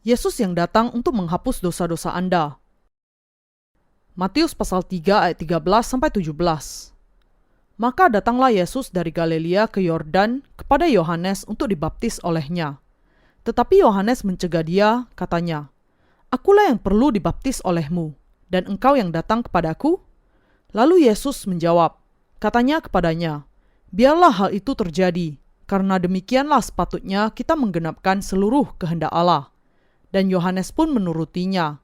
Yesus yang datang untuk menghapus dosa-dosa Anda. Matius pasal 3 ayat 13-17. Maka datanglah Yesus dari Galilea ke Yordan kepada Yohanes untuk dibaptis olehnya. Tetapi Yohanes mencegah dia, katanya, "Akulah yang perlu dibaptis olehmu, dan engkau yang datang kepadaku?" Lalu Yesus menjawab, katanya kepadanya, "Biarlah hal itu terjadi, karena demikianlah sepatutnya kita menggenapkan seluruh kehendak Allah." Dan Yohanes pun menurutinya.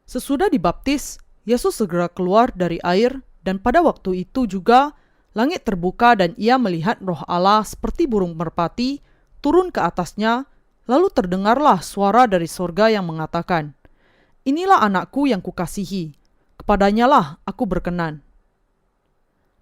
Sesudah dibaptis, Yesus segera keluar dari air, dan pada waktu itu juga langit terbuka dan ia melihat Roh Allah seperti burung merpati turun ke atasnya, lalu terdengarlah suara dari sorga yang mengatakan, "Inilah anakku yang kukasihi, kepadanyalah aku berkenan."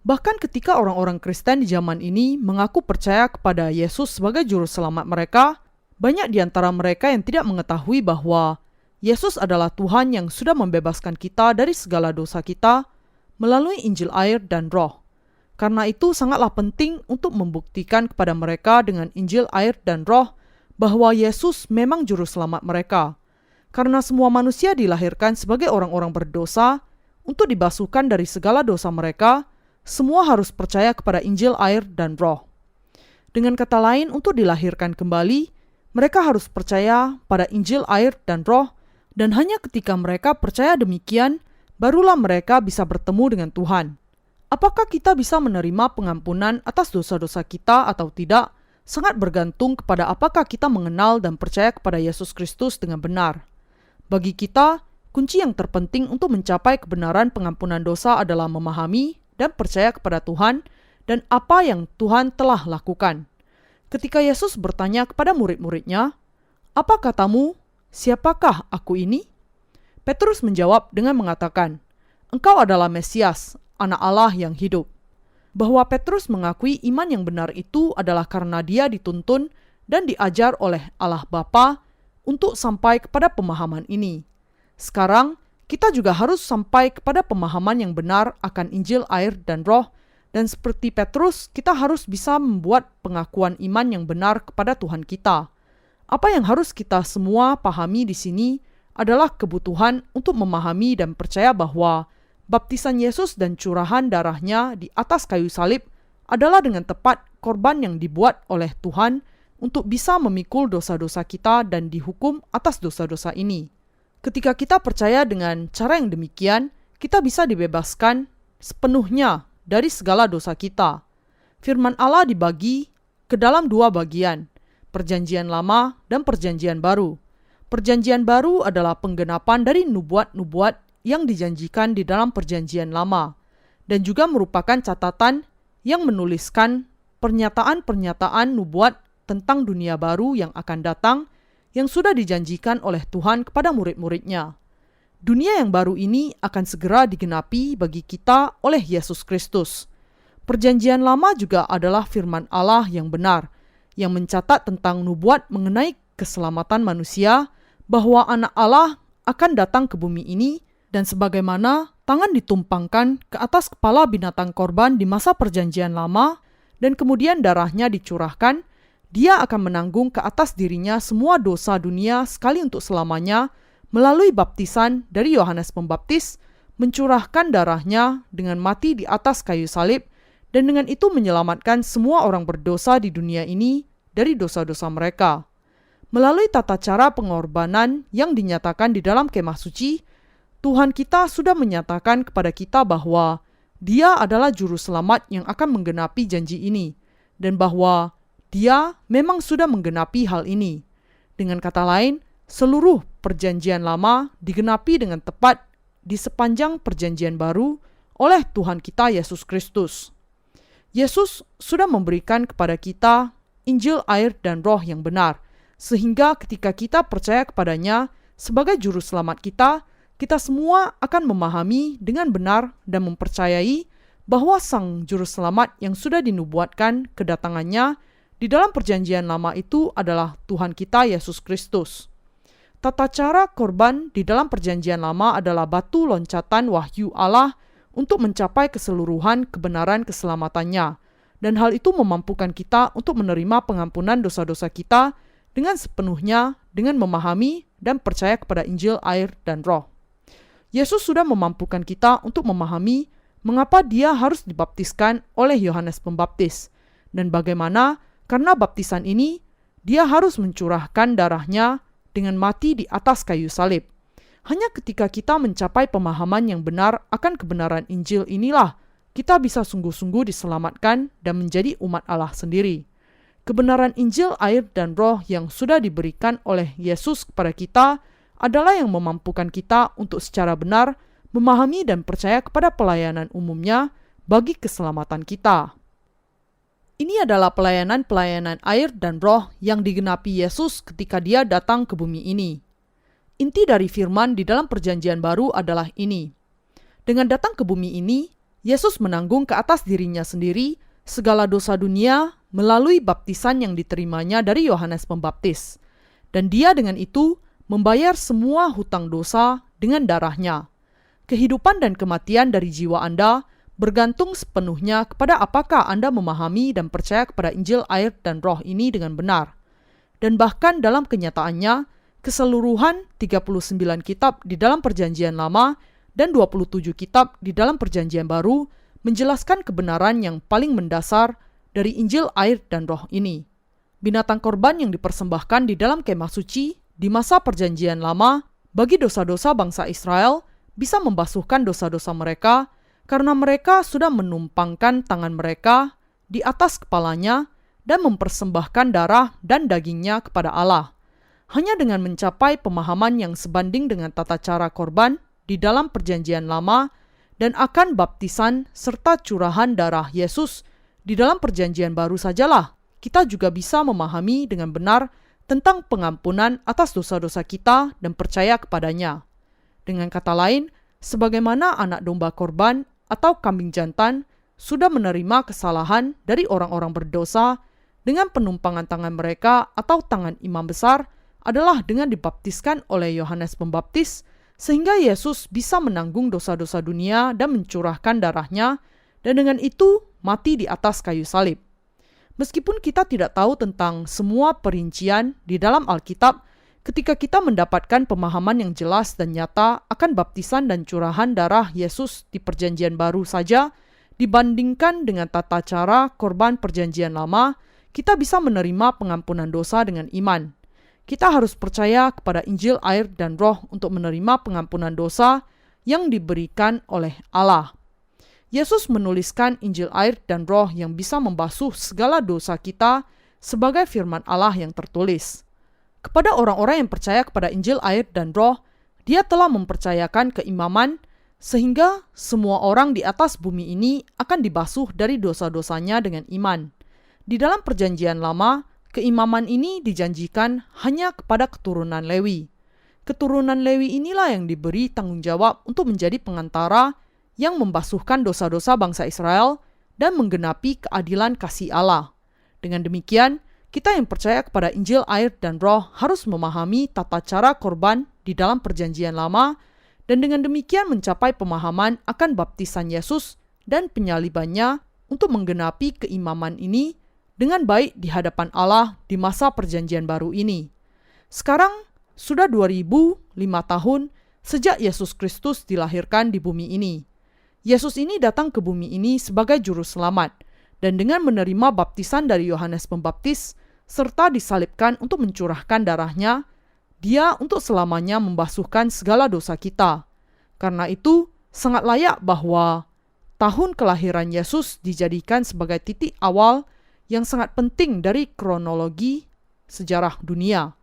Bahkan ketika orang-orang Kristen di zaman ini mengaku percaya kepada Yesus sebagai juru selamat mereka, banyak di antara mereka yang tidak mengetahui bahwa Yesus adalah Tuhan yang sudah membebaskan kita dari segala dosa kita melalui Injil air dan Roh. Karena itu sangatlah penting untuk membuktikan kepada mereka dengan Injil air dan Roh bahwa Yesus memang juru selamat mereka. Karena semua manusia dilahirkan sebagai orang-orang berdosa, untuk dibasuhkan dari segala dosa mereka, semua harus percaya kepada Injil air dan Roh. Dengan kata lain, untuk dilahirkan kembali, mereka harus percaya pada Injil air dan Roh, dan hanya ketika mereka percaya demikian, barulah mereka bisa bertemu dengan Tuhan. Apakah kita bisa menerima pengampunan atas dosa-dosa kita atau tidak, sangat bergantung kepada apakah kita mengenal dan percaya kepada Yesus Kristus dengan benar. Bagi kita, kunci yang terpenting untuk mencapai kebenaran pengampunan dosa adalah memahami dan percaya kepada Tuhan dan apa yang Tuhan telah lakukan. Ketika Yesus bertanya kepada murid-muridnya, "Apa katamu, siapakah aku ini?" Petrus menjawab dengan mengatakan, "Engkau adalah Mesias, Anak Allah yang hidup." Bahwa Petrus mengakui iman yang benar itu adalah karena dia dituntun dan diajar oleh Allah Bapa untuk sampai kepada pemahaman ini. Sekarang, kita juga harus sampai kepada pemahaman yang benar akan Injil air dan Roh, dan seperti Petrus, kita harus bisa membuat pengakuan iman yang benar kepada Tuhan kita. Apa yang harus kita semua pahami di sini adalah kebutuhan untuk memahami dan percaya bahwa baptisan Yesus dan curahan darahnya di atas kayu salib adalah dengan tepat korban yang dibuat oleh Tuhan untuk bisa memikul dosa-dosa kita dan dihukum atas dosa-dosa ini. Ketika kita percaya dengan cara yang demikian, kita bisa dibebaskan sepenuhnya dari segala dosa kita. Firman Allah dibagi ke dalam dua bagian, Perjanjian Lama dan Perjanjian Baru. Perjanjian Baru adalah penggenapan dari nubuat-nubuat yang dijanjikan di dalam Perjanjian Lama, dan juga merupakan catatan yang menuliskan pernyataan-pernyataan nubuat tentang dunia baru yang akan datang, yang sudah dijanjikan oleh Tuhan kepada murid-muridnya. Dunia yang baru ini akan segera digenapi bagi kita oleh Yesus Kristus. Perjanjian Lama juga adalah firman Allah yang benar, yang mencatat tentang nubuat mengenai keselamatan manusia, bahwa Anak Allah akan datang ke bumi ini, dan sebagaimana tangan ditumpangkan ke atas kepala binatang korban di masa Perjanjian Lama, dan kemudian darahnya dicurahkan, Dia akan menanggung ke atas dirinya semua dosa dunia sekali untuk selamanya, melalui baptisan dari Yohanes Pembaptis, mencurahkan darahnya dengan mati di atas kayu salib, dan dengan itu menyelamatkan semua orang berdosa di dunia ini dari dosa-dosa mereka. Melalui tata cara pengorbanan yang dinyatakan di dalam kemah suci, Tuhan kita sudah menyatakan kepada kita bahwa Dia adalah juru selamat yang akan menggenapi janji ini, dan bahwa Dia memang sudah menggenapi hal ini. Dengan kata lain, seluruh Perjanjian Lama digenapi dengan tepat di sepanjang Perjanjian Baru oleh Tuhan kita Yesus Kristus. Yesus sudah memberikan kepada kita Injil air dan Roh yang benar, sehingga ketika kita percaya kepadanya sebagai juru selamat kita, kita semua akan memahami dengan benar dan mempercayai bahwa Sang Juru Selamat yang sudah dinubuatkan kedatangannya di dalam Perjanjian Lama itu adalah Tuhan kita Yesus Kristus. Tata cara korban di dalam Perjanjian Lama adalah batu loncatan wahyu Allah untuk mencapai keseluruhan kebenaran keselamatannya, dan hal itu memampukan kita untuk menerima pengampunan dosa-dosa kita dengan sepenuhnya dengan memahami dan percaya kepada Injil, air, dan Roh. Yesus sudah memampukan kita untuk memahami mengapa dia harus dibaptiskan oleh Yohanes Pembaptis, dan bagaimana karena baptisan ini dia harus mencurahkan darahnya dengan mati di atas kayu salib. Hanya ketika kita mencapai pemahaman yang benar akan kebenaran Injil inilah kita bisa sungguh-sungguh diselamatkan dan menjadi umat Allah sendiri. Kebenaran Injil, air, dan Roh yang sudah diberikan oleh Yesus kepada kita adalah yang memampukan kita untuk secara benar memahami dan percaya kepada pelayanan umumnya bagi keselamatan kita. Ini adalah pelayanan-pelayanan air dan Roh yang digenapi Yesus ketika dia datang ke bumi ini. Inti dari firman di dalam Perjanjian Baru adalah ini. Dengan datang ke bumi ini, Yesus menanggung ke atas dirinya sendiri segala dosa dunia melalui baptisan yang diterimanya dari Yohanes Pembaptis. Dan dia dengan itu membayar semua hutang dosa dengan darahnya. Kehidupan dan kematian dari jiwa Anda bergantung sepenuhnya kepada apakah Anda memahami dan percaya kepada Injil, air, dan Roh ini dengan benar. Dan bahkan dalam kenyataannya, keseluruhan 39 kitab di dalam Perjanjian Lama dan 27 kitab di dalam Perjanjian Baru menjelaskan kebenaran yang paling mendasar dari Injil, air, dan Roh ini. Binatang korban yang dipersembahkan di dalam kemah suci di masa Perjanjian Lama bagi dosa-dosa bangsa Israel bisa membasuhkan dosa-dosa mereka karena mereka sudah menumpangkan tangan mereka di atas kepalanya dan mempersembahkan darah dan dagingnya kepada Allah. Hanya dengan mencapai pemahaman yang sebanding dengan tata cara korban di dalam Perjanjian Lama dan akan baptisan serta curahan darah Yesus di dalam Perjanjian Baru sajalah kita juga bisa memahami dengan benar tentang pengampunan atas dosa-dosa kita dan percaya kepadanya. Dengan kata lain, sebagaimana anak domba korban atau kambing jantan sudah menerima kesalahan dari orang-orang berdosa dengan penumpangan tangan mereka atau tangan imam besar adalah dengan dibaptiskan oleh Yohanes Pembaptis, sehingga Yesus bisa menanggung dosa-dosa dunia dan mencurahkan darahnya, dan dengan itu mati di atas kayu salib. Meskipun kita tidak tahu tentang semua perincian di dalam Alkitab, ketika kita mendapatkan pemahaman yang jelas dan nyata akan baptisan dan curahan darah Yesus di Perjanjian Baru saja, dibandingkan dengan tata cara korban Perjanjian Lama, kita bisa menerima pengampunan dosa dengan iman. Kita harus percaya kepada Injil, air, dan Roh untuk menerima pengampunan dosa yang diberikan oleh Allah. Yesus menuliskan Injil, air, dan Roh yang bisa membasuh segala dosa kita sebagai firman Allah yang tertulis. Kepada orang-orang yang percaya kepada Injil, air, dan Roh, dia telah mempercayakan keimaman sehingga semua orang di atas bumi ini akan dibasuh dari dosa-dosanya dengan iman. Di dalam Perjanjian Lama, keimaman ini dijanjikan hanya kepada keturunan Lewi. Keturunan Lewi inilah yang diberi tanggung jawab untuk menjadi pengantara yang membasuhkan dosa-dosa bangsa Israel dan menggenapi keadilan kasih Allah. Dengan demikian, kita yang percaya kepada Injil, air, dan Roh harus memahami tata cara korban di dalam Perjanjian Lama dan dengan demikian mencapai pemahaman akan baptisan Yesus dan penyalibannya untuk menggenapi keimaman ini dengan baik di hadapan Allah di masa Perjanjian Baru ini. Sekarang sudah 2005 tahun sejak Yesus Kristus dilahirkan di bumi ini. Yesus ini datang ke bumi ini sebagai juru selamat dan dengan menerima baptisan dari Yohanes Pembaptis serta disalibkan untuk mencurahkan darahnya, dia untuk selamanya membasuhkan segala dosa kita. Karena itu, sangat layak bahwa tahun kelahiran Yesus dijadikan sebagai titik awal yang sangat penting dari kronologi sejarah dunia.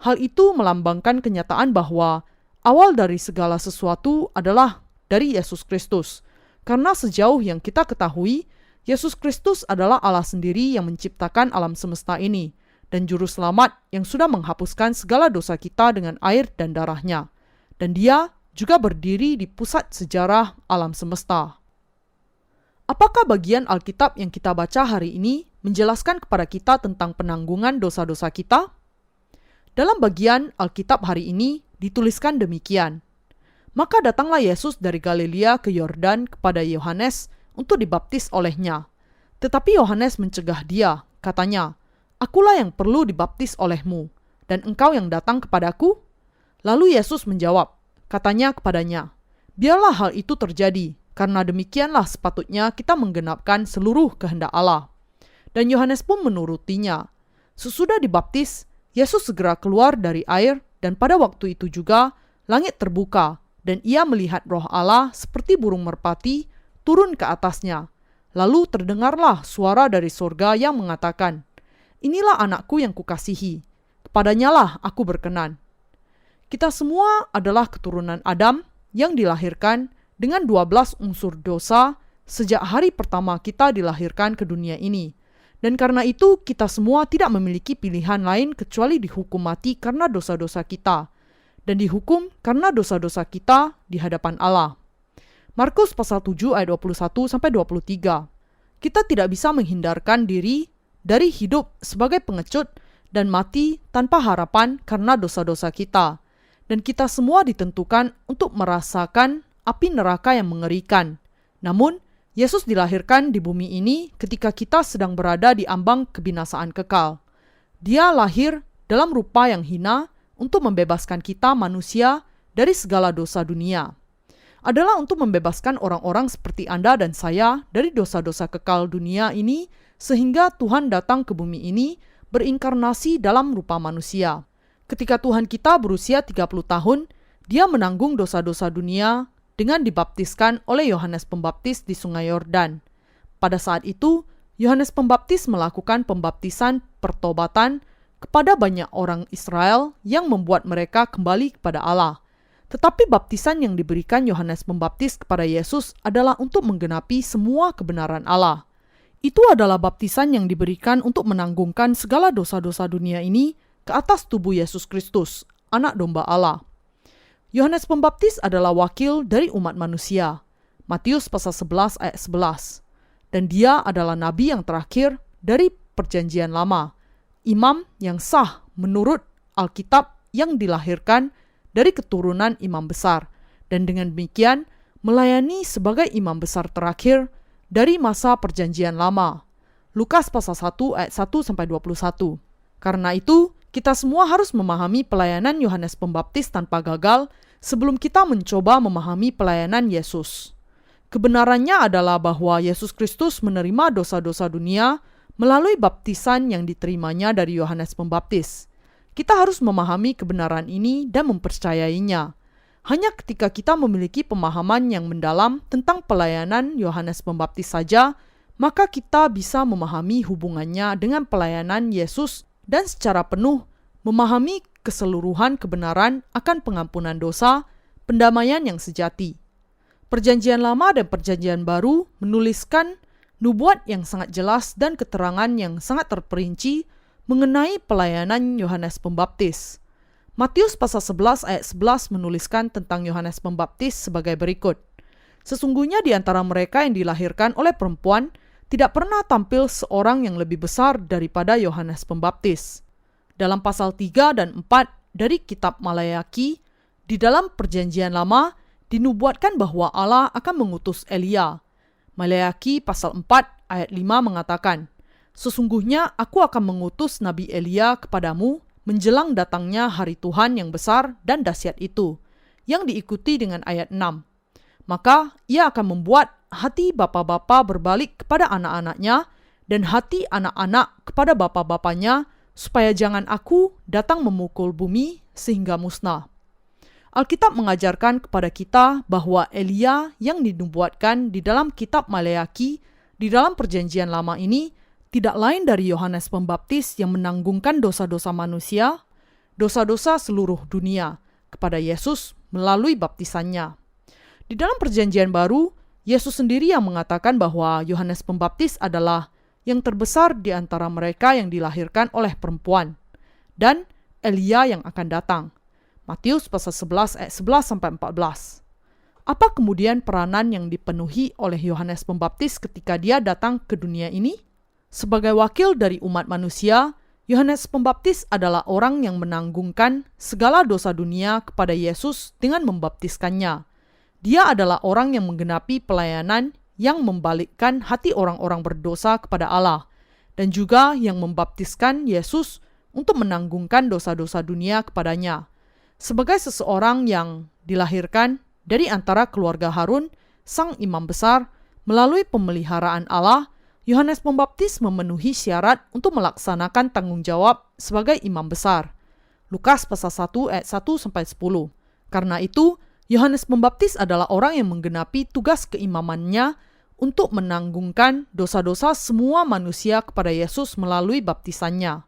Hal itu melambangkan kenyataan bahwa awal dari segala sesuatu adalah dari Yesus Kristus. Karena sejauh yang kita ketahui, Yesus Kristus adalah Allah sendiri yang menciptakan alam semesta ini dan juru selamat yang sudah menghapuskan segala dosa kita dengan air dan darahnya. Dan dia juga berdiri di pusat sejarah alam semesta. Apakah bagian Alkitab yang kita baca hari ini menjelaskan kepada kita tentang penanggungan dosa-dosa kita? Dalam bagian Alkitab hari ini dituliskan demikian. Maka datanglah Yesus dari Galilea ke Yordan kepada Yohanes untuk dibaptis olehnya. Tetapi Yohanes mencegah dia, katanya, "Akulah yang perlu dibaptis olehmu, dan engkau yang datang kepadaku? Lalu Yesus menjawab, katanya kepadanya, "Biarlah hal itu terjadi, karena demikianlah sepatutnya kita menggenapkan seluruh kehendak Allah." Dan Yohanes pun menurutinya. Sesudah dibaptis, Yesus segera keluar dari air, dan pada waktu itu juga langit terbuka, dan ia melihat Roh Allah seperti burung merpati turun ke atasnya. Lalu terdengarlah suara dari surga yang mengatakan, "Inilah anakku yang kukasihi, kepadanya lah aku berkenan." Kita semua adalah keturunan Adam yang dilahirkan dengan 12 unsur dosa sejak hari pertama kita dilahirkan ke dunia ini. Dan karena itu kita semua tidak memiliki pilihan lain kecuali dihukum mati karena dosa-dosa kita. Dan dihukum karena dosa-dosa kita di hadapan Allah. Markus pasal 7 ayat 21-23. Kita tidak bisa menghindarkan diri dari hidup sebagai pengecut dan mati tanpa harapan karena dosa-dosa kita. Dan kita semua ditentukan untuk merasakan api neraka yang mengerikan. Namun, Yesus dilahirkan di bumi ini ketika kita sedang berada di ambang kebinasaan kekal. Dia lahir dalam rupa yang hina untuk membebaskan kita manusia dari segala dosa dunia. Adalah untuk membebaskan orang-orang seperti Anda dan saya dari dosa-dosa kekal dunia ini, sehingga Tuhan datang ke bumi ini berinkarnasi dalam rupa manusia. Ketika Tuhan kita berusia 30 tahun, dia menanggung dosa-dosa dunia dengan dibaptiskan oleh Yohanes Pembaptis di Sungai Yordan. Pada saat itu, Yohanes Pembaptis melakukan pembaptisan pertobatan kepada banyak orang Israel yang membuat mereka kembali kepada Allah. Tetapi baptisan yang diberikan Yohanes Pembaptis kepada Yesus adalah untuk menggenapi semua kebenaran Allah. Itu adalah baptisan yang diberikan untuk menanggungkan segala dosa-dosa dunia ini ke atas tubuh Yesus Kristus, anak domba Allah. Yohanes Pembaptis adalah wakil dari umat manusia. Matius pasal 11 ayat 11. Dan dia adalah nabi yang terakhir dari perjanjian lama. Imam yang sah menurut Alkitab yang dilahirkan dari keturunan imam besar. Dan dengan demikian melayani sebagai imam besar terakhir dari masa perjanjian lama. Lukas pasal 1 ayat 1-21. Karena itu, kita semua harus memahami pelayanan Yohanes Pembaptis tanpa gagal sebelum kita mencoba memahami pelayanan Yesus. Kebenarannya adalah bahwa Yesus Kristus menerima dosa-dosa dunia melalui baptisan yang diterimanya dari Yohanes Pembaptis. Kita harus memahami kebenaran ini dan mempercayainya. Hanya ketika kita memiliki pemahaman yang mendalam tentang pelayanan Yohanes Pembaptis saja, maka kita bisa memahami hubungannya dengan pelayanan Yesus dan secara penuh memahami keseluruhan kebenaran akan pengampunan dosa, pendamaian yang sejati. Perjanjian Lama dan Perjanjian Baru menuliskan nubuat yang sangat jelas dan keterangan yang sangat terperinci mengenai pelayanan Yohanes Pembaptis. Matius pasal 11 ayat 11 menuliskan tentang Yohanes Pembaptis sebagai berikut. Sesungguhnya di antara mereka yang dilahirkan oleh perempuan, tidak pernah tampil seorang yang lebih besar daripada Yohanes Pembaptis. Dalam pasal 3 dan 4 dari kitab Malayaki, di dalam perjanjian lama, dinubuatkan bahwa Allah akan mengutus Elia. Malayaki pasal 4 ayat 5 mengatakan, "Sesungguhnya aku akan mengutus Nabi Elia kepadamu menjelang datangnya hari Tuhan yang besar dan dahsyat itu," yang diikuti dengan ayat 6. Maka ia akan membuat hati bapa-bapa berbalik kepada anak-anaknya dan hati anak-anak kepada bapa-bapanya, supaya jangan aku datang memukul bumi sehingga musnah. Alkitab mengajarkan kepada kita bahwa Elia yang dinubuatkan di dalam kitab Malayaki di dalam perjanjian lama ini tidak lain dari Yohanes Pembaptis yang menanggungkan dosa-dosa manusia, dosa-dosa seluruh dunia kepada Yesus melalui baptisannya. Di dalam perjanjian baru, Yesus sendiri yang mengatakan bahwa Yohanes Pembaptis adalah yang terbesar di antara mereka yang dilahirkan oleh perempuan, dan Elia yang akan datang. Matius pasal 11 ayat 11-14. Apa kemudian peranan yang dipenuhi oleh Yohanes Pembaptis ketika dia datang ke dunia ini? Sebagai wakil dari umat manusia, Yohanes Pembaptis adalah orang yang menanggungkan segala dosa dunia kepada Yesus dengan membaptiskannya. Dia adalah orang yang menggenapi pelayanan yang membalikkan hati orang-orang berdosa kepada Allah, dan juga yang membaptiskan Yesus untuk menanggungkan dosa-dosa dunia kepadanya. Sebagai seseorang yang dilahirkan dari antara keluarga Harun, sang imam besar, melalui pemeliharaan Allah, Yohanes Pembaptis memenuhi syarat untuk melaksanakan tanggung jawab sebagai imam besar. Lukas pasal 1 ayat 1-10. Karena itu, Yohanes Pembaptis adalah orang yang menggenapi tugas keimamannya untuk menanggungkan dosa-dosa semua manusia kepada Yesus melalui baptisannya.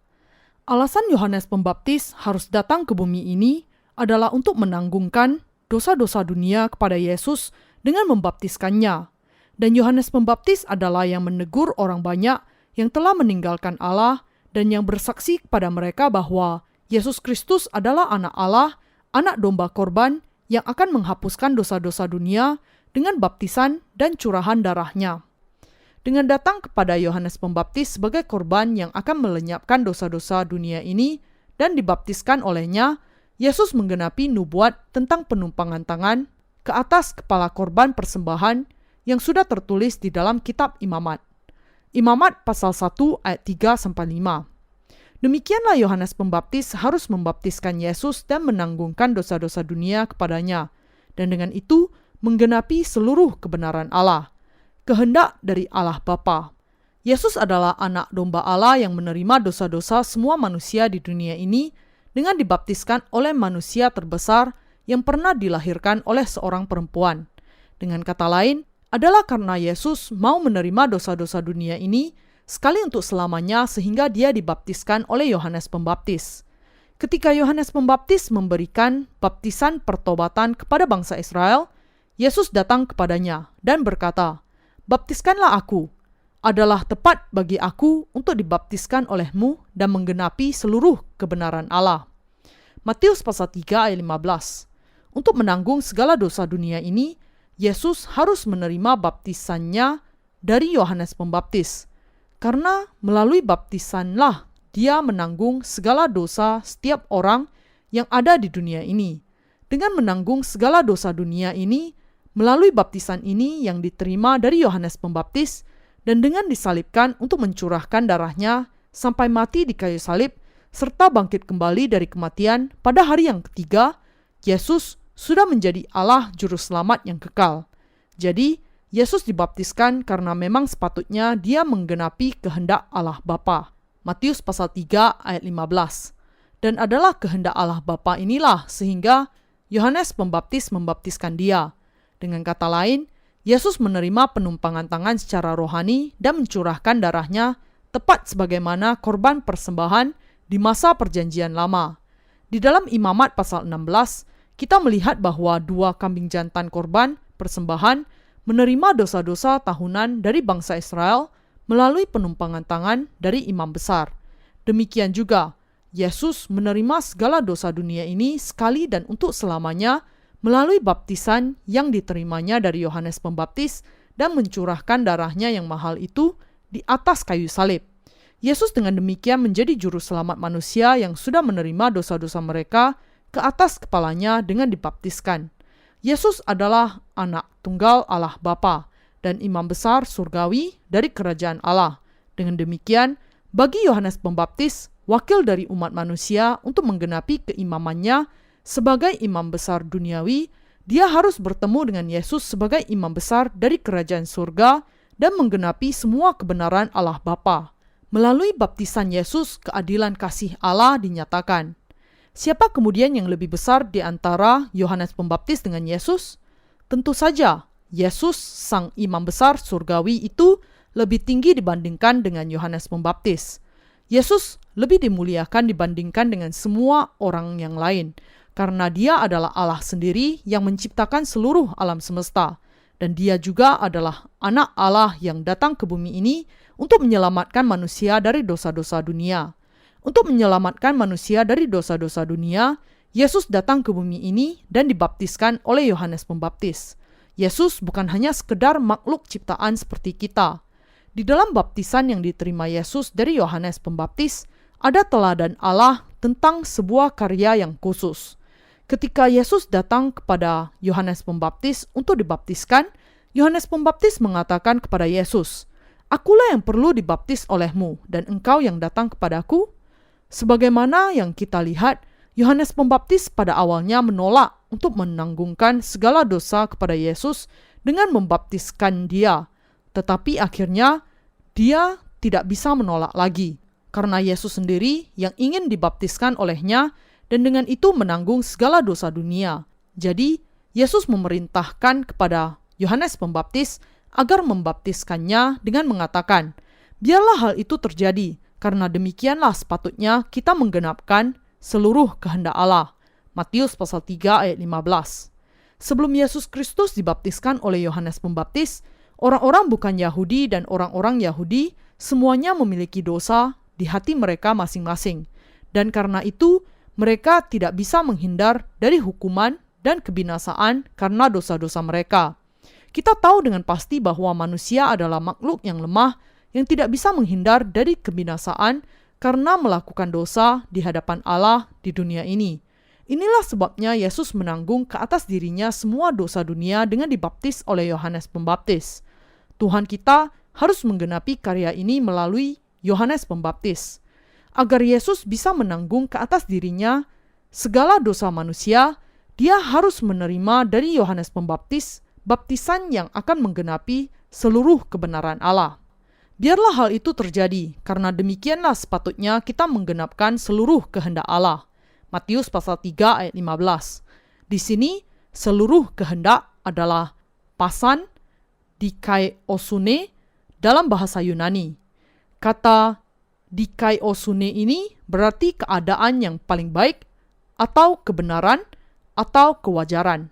Alasan Yohanes Pembaptis harus datang ke bumi ini adalah untuk menanggungkan dosa-dosa dunia kepada Yesus dengan membaptiskannya. Dan Yohanes Pembaptis adalah yang menegur orang banyak yang telah meninggalkan Allah dan yang bersaksi kepada mereka bahwa Yesus Kristus adalah anak Allah, anak domba korban yang akan menghapuskan dosa-dosa dunia dengan baptisan dan curahan darahnya. Dengan datang kepada Yohanes Pembaptis sebagai korban yang akan melenyapkan dosa-dosa dunia ini dan dibaptiskan olehnya, Yesus menggenapi nubuat tentang penumpangan tangan ke atas kepala korban persembahan yang sudah tertulis di dalam kitab Imamat. Imamat pasal 1 ayat 3-5. Demikianlah Yohanes Pembaptis harus membaptiskan Yesus dan menanggungkan dosa-dosa dunia kepadanya, dan dengan itu menggenapi seluruh kebenaran Allah, kehendak dari Allah Bapa. Yesus adalah anak domba Allah yang menerima dosa-dosa semua manusia di dunia ini dengan dibaptiskan oleh manusia terbesar yang pernah dilahirkan oleh seorang perempuan. Dengan kata lain, adalah karena Yesus mau menerima dosa-dosa dunia ini sekali untuk selamanya sehingga dia dibaptiskan oleh Yohanes Pembaptis. Ketika Yohanes Pembaptis memberikan baptisan pertobatan kepada bangsa Israel, Yesus datang kepadanya dan berkata, "Baptiskanlah aku. Adalah tepat bagi aku untuk dibaptiskan olehmu dan menggenapi seluruh kebenaran Allah." Matius pasal 3 ayat 15. Untuk menanggung segala dosa dunia ini, Yesus harus menerima baptisannya dari Yohanes Pembaptis. Karena melalui baptisanlah dia menanggung segala dosa setiap orang yang ada di dunia ini. Dengan menanggung segala dosa dunia ini, melalui baptisan ini yang diterima dari Yohanes Pembaptis, dan dengan disalibkan untuk mencurahkan darahnya sampai mati di kayu salib, serta bangkit kembali dari kematian pada hari yang ketiga, Yesus sudah menjadi Allah Juru Selamat yang kekal. Jadi, Yesus dibaptiskan karena memang sepatutnya dia menggenapi kehendak Allah Bapa. Matius pasal 3 ayat 15. Dan adalah kehendak Allah Bapa inilah sehingga Yohanes Pembaptis membaptiskan dia. Dengan kata lain, Yesus menerima penumpangan tangan secara rohani dan mencurahkan darahnya tepat sebagaimana korban persembahan di masa perjanjian lama. Di dalam Imamat pasal 16, kita melihat bahwa 2 kambing jantan korban persembahan menerima dosa-dosa tahunan dari bangsa Israel melalui penumpangan tangan dari imam besar. Demikian juga, Yesus menerima segala dosa dunia ini sekali dan untuk selamanya melalui baptisan yang diterimanya dari Yohanes Pembaptis dan mencurahkan darahnya yang mahal itu di atas kayu salib. Yesus dengan demikian menjadi juru selamat manusia yang sudah menerima dosa-dosa mereka ke atas kepalanya dengan dibaptiskan. Yesus adalah anak tunggal Allah Bapa dan imam besar surgawi dari kerajaan Allah. Dengan demikian, bagi Yohanes Pembaptis, wakil dari umat manusia untuk menggenapi keimamannya sebagai imam besar duniawi, dia harus bertemu dengan Yesus sebagai imam besar dari kerajaan surga dan menggenapi semua kebenaran Allah Bapa. Melalui baptisan Yesus, keadilan kasih Allah dinyatakan. Siapa kemudian yang lebih besar di antara Yohanes Pembaptis dengan Yesus? Tentu saja, Yesus, sang imam besar surgawi itu lebih tinggi dibandingkan dengan Yohanes Pembaptis. Yesus lebih dimuliakan dibandingkan dengan semua orang yang lain, karena dia adalah Allah sendiri yang menciptakan seluruh alam semesta, dan dia juga adalah anak Allah yang datang ke bumi ini untuk menyelamatkan manusia dari dosa-dosa dunia. Untuk menyelamatkan manusia dari dosa-dosa dunia, Yesus datang ke bumi ini dan dibaptiskan oleh Yohanes Pembaptis. Yesus bukan hanya sekedar makhluk ciptaan seperti kita. Di dalam baptisan yang diterima Yesus dari Yohanes Pembaptis, ada teladan Allah tentang sebuah karya yang khusus. Ketika Yesus datang kepada Yohanes Pembaptis untuk dibaptiskan, Yohanes Pembaptis mengatakan kepada Yesus, "Akulah yang perlu dibaptis olehmu, dan engkau yang datang kepadaku." Sebagaimana yang kita lihat, Yohanes Pembaptis pada awalnya menolak untuk menanggungkan segala dosa kepada Yesus dengan membaptiskan dia. Tetapi akhirnya dia tidak bisa menolak lagi, karena Yesus sendiri yang ingin dibaptiskan olehnya dan dengan itu menanggung segala dosa dunia. Jadi, Yesus memerintahkan kepada Yohanes Pembaptis agar membaptiskannya dengan mengatakan, "Biarlah hal itu terjadi, karena demikianlah sepatutnya kita menggenapkan seluruh kehendak Allah." Matius pasal 3 ayat 15. Sebelum Yesus Kristus dibaptiskan oleh Yohanes Pembaptis, orang-orang bukan Yahudi dan orang-orang Yahudi semuanya memiliki dosa di hati mereka masing-masing. Dan karena itu, mereka tidak bisa menghindar dari hukuman dan kebinasaan karena dosa-dosa mereka. Kita tahu dengan pasti bahwa manusia adalah makhluk yang lemah yang tidak bisa menghindar dari kebinasaan karena melakukan dosa di hadapan Allah di dunia ini. Inilah sebabnya Yesus menanggung ke atas dirinya semua dosa dunia dengan dibaptis oleh Yohanes Pembaptis. Tuhan kita harus menggenapi karya ini melalui Yohanes Pembaptis. Agar Yesus bisa menanggung ke atas dirinya segala dosa manusia, dia harus menerima dari Yohanes Pembaptis baptisan yang akan menggenapi seluruh kebenaran Allah. Biarlah hal itu terjadi, karena demikianlah sepatutnya kita menggenapkan seluruh kehendak Allah. Matius pasal 3 ayat 15. Di sini, seluruh kehendak adalah pasan, dikaiosune dalam bahasa Yunani. Kata dikaiosune ini berarti keadaan yang paling baik, atau kebenaran, atau kewajaran.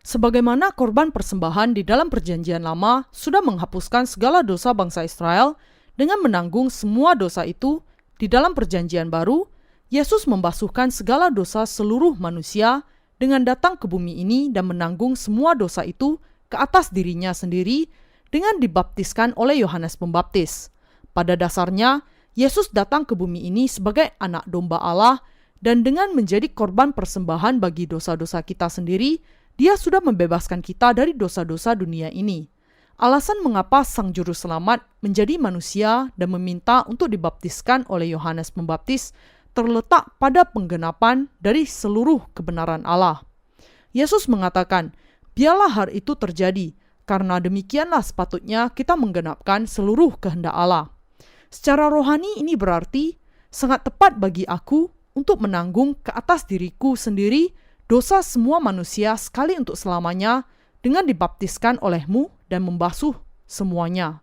Sebagaimana korban persembahan di dalam perjanjian lama sudah menghapuskan segala dosa bangsa Israel dengan menanggung semua dosa itu, di dalam perjanjian baru, Yesus membasuhkan segala dosa seluruh manusia dengan datang ke bumi ini dan menanggung semua dosa itu ke atas dirinya sendiri dengan dibaptiskan oleh Yohanes Pembaptis. Pada dasarnya, Yesus datang ke bumi ini sebagai anak domba Allah dan dengan menjadi korban persembahan bagi dosa-dosa kita sendiri, Dia sudah membebaskan kita dari dosa-dosa dunia ini. Alasan mengapa Sang Juru Selamat menjadi manusia dan meminta untuk dibaptiskan oleh Yohanes Pembaptis terletak pada penggenapan dari seluruh kebenaran Allah. Yesus mengatakan, "Biarlah hal itu terjadi, karena demikianlah sepatutnya kita menggenapkan seluruh kehendak Allah." Secara rohani ini berarti sangat tepat bagi aku untuk menanggung ke atas diriku sendiri dosa semua manusia sekali untuk selamanya dengan dibaptiskan olehmu dan membasuh semuanya.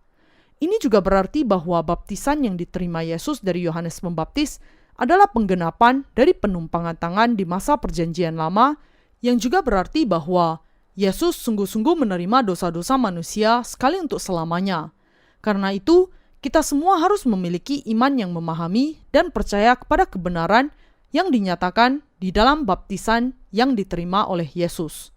Ini juga berarti bahwa baptisan yang diterima Yesus dari Yohanes Pembaptis adalah penggenapan dari penumpangan tangan di masa perjanjian lama, yang juga berarti bahwa Yesus sungguh-sungguh menerima dosa-dosa manusia sekali untuk selamanya. Karena itu, kita semua harus memiliki iman yang memahami dan percaya kepada kebenaran yang dinyatakan di dalam baptisan yang diterima oleh Yesus.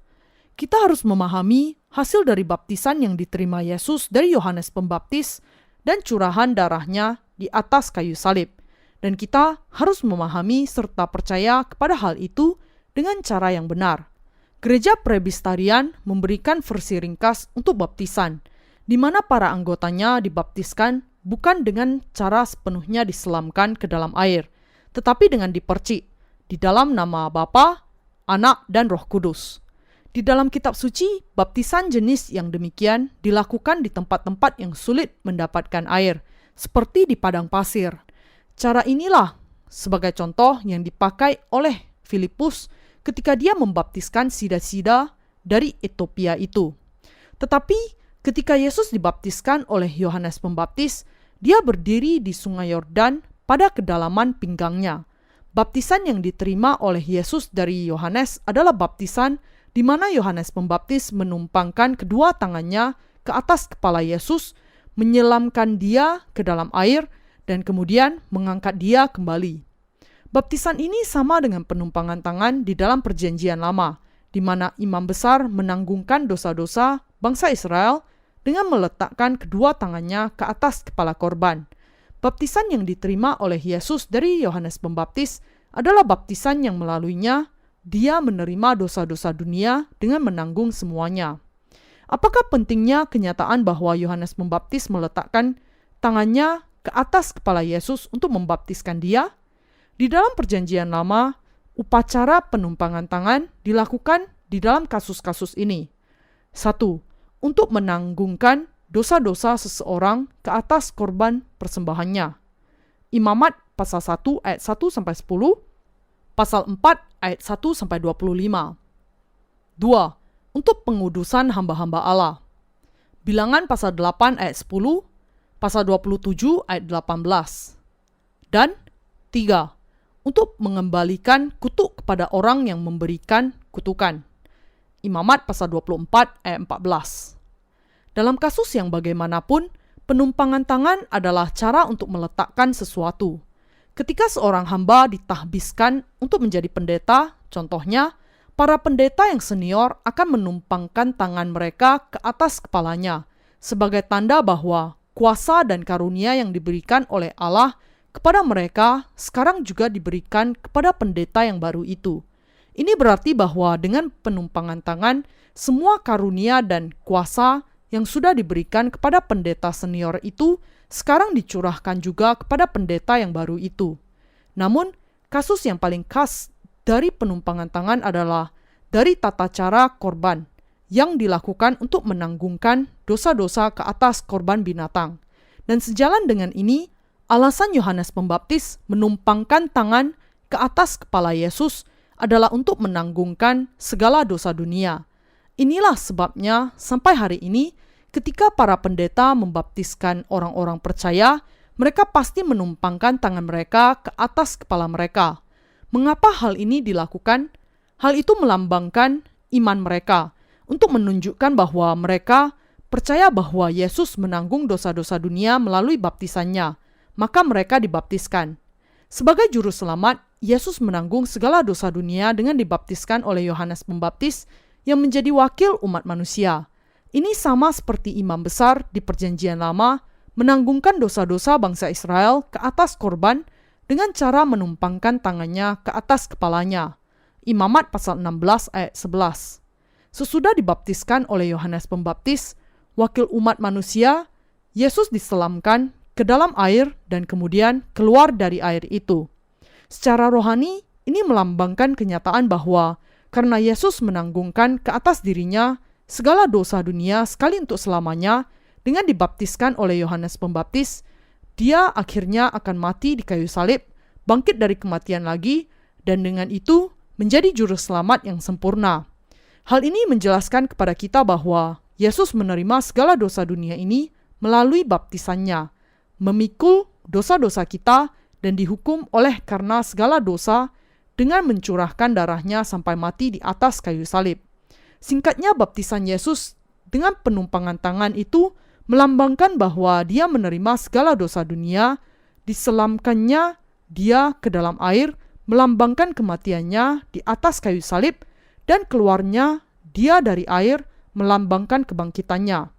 Kita harus memahami hasil dari baptisan yang diterima Yesus dari Yohanes Pembaptis dan curahan darahnya di atas kayu salib. Dan kita harus memahami serta percaya kepada hal itu dengan cara yang benar. Gereja Presbyterian memberikan versi ringkas untuk baptisan, di mana para anggotanya dibaptiskan bukan dengan cara sepenuhnya diselamkan ke dalam air, tetapi dengan dipercik di dalam nama Bapa, Anak, dan Roh Kudus. Di dalam kitab suci, baptisan jenis yang demikian dilakukan di tempat-tempat yang sulit mendapatkan air, seperti di padang pasir. Cara inilah sebagai contoh yang dipakai oleh Filipus ketika dia membaptiskan sida-sida dari Ethiopia itu. Tetapi ketika Yesus dibaptiskan oleh Yohanes Pembaptis, dia berdiri di sungai Yordan pada kedalaman pinggangnya. Baptisan yang diterima oleh Yesus dari Yohanes adalah baptisan di mana Yohanes Pembaptis menumpangkan kedua tangannya ke atas kepala Yesus, menyelamkan dia ke dalam air, dan kemudian mengangkat dia kembali. Baptisan ini sama dengan penumpangan tangan di dalam perjanjian lama, di mana imam besar menanggungkan dosa-dosa bangsa Israel dengan meletakkan kedua tangannya ke atas kepala korban. Baptisan yang diterima oleh Yesus dari Yohanes Pembaptis adalah baptisan yang melaluinya dia menerima dosa-dosa dunia dengan menanggung semuanya. Apakah pentingnya kenyataan bahwa Yohanes Pembaptis meletakkan tangannya ke atas kepala Yesus untuk membaptiskan dia? Di dalam perjanjian lama, Upacara penumpangan tangan dilakukan di dalam kasus-kasus ini. 1. Untuk menanggungkan dosa-dosa seseorang ke atas korban persembahannya. Imamat pasal 1 ayat 1-10, pasal 4 ayat 1-25. 2. Untuk pengudusan hamba-hamba Allah. Bilangan pasal 8 ayat 10, pasal 27 ayat 18. Dan 3. Untuk mengembalikan kutuk kepada orang yang memberikan kutukan. Imamat pasal 24 ayat 14. Dalam kasus yang bagaimanapun, penumpangan tangan adalah cara untuk meletakkan sesuatu. Ketika seorang hamba ditahbiskan untuk menjadi pendeta, contohnya, para pendeta yang senior akan menumpangkan tangan mereka ke atas kepalanya, sebagai tanda bahwa kuasa dan karunia yang diberikan oleh Allah kepada mereka sekarang juga diberikan kepada pendeta yang baru itu. Ini berarti bahwa dengan penumpangan tangan, semua karunia dan kuasa yang sudah diberikan kepada pendeta senior itu sekarang dicurahkan juga kepada pendeta yang baru itu. Namun, kasus yang paling khas dari penumpangan tangan adalah dari tata cara korban yang dilakukan untuk menanggungkan dosa-dosa ke atas korban binatang. Dan sejalan dengan ini, alasan Yohanes Pembaptis menumpangkan tangan ke atas kepala Yesus adalah untuk menanggungkan segala dosa dunia. Inilah sebabnya sampai hari ini ketika para pendeta membaptiskan orang-orang percaya, mereka pasti menumpangkan tangan mereka ke atas kepala mereka. Mengapa hal ini dilakukan? Hal itu melambangkan iman mereka untuk menunjukkan bahwa mereka percaya bahwa Yesus menanggung dosa-dosa dunia melalui baptisannya. Maka mereka dibaptiskan. Sebagai juru selamat, Yesus menanggung segala dosa dunia dengan dibaptiskan oleh Yohanes Pembaptis yang menjadi wakil umat manusia. Ini sama seperti imam besar di Perjanjian Lama menanggungkan dosa-dosa bangsa Israel ke atas korban dengan cara menumpangkan tangannya ke atas kepalanya. Imamat pasal 16 ayat 11. Sesudah dibaptiskan oleh Yohanes Pembaptis, wakil umat manusia, Yesus diselamkan ke dalam air dan kemudian keluar dari air itu. Secara rohani, ini melambangkan kenyataan bahwa karena Yesus menanggungkan ke atas dirinya segala dosa dunia sekali untuk selamanya dengan dibaptiskan oleh Yohanes Pembaptis, dia akhirnya akan mati di kayu salib, bangkit dari kematian lagi, dan dengan itu menjadi juru selamat yang sempurna. Hal ini menjelaskan kepada kita bahwa Yesus menerima segala dosa dunia ini melalui baptisannya, memikul dosa-dosa kita dan dihukum oleh karena segala dosa dengan mencurahkan darahnya sampai mati di atas kayu salib. Singkatnya, baptisan Yesus dengan penumpangan tangan itu melambangkan bahwa dia menerima segala dosa dunia, diselamkannya dia ke dalam air, melambangkan kematiannya di atas kayu salib, dan keluarnya dia dari air, melambangkan kebangkitannya.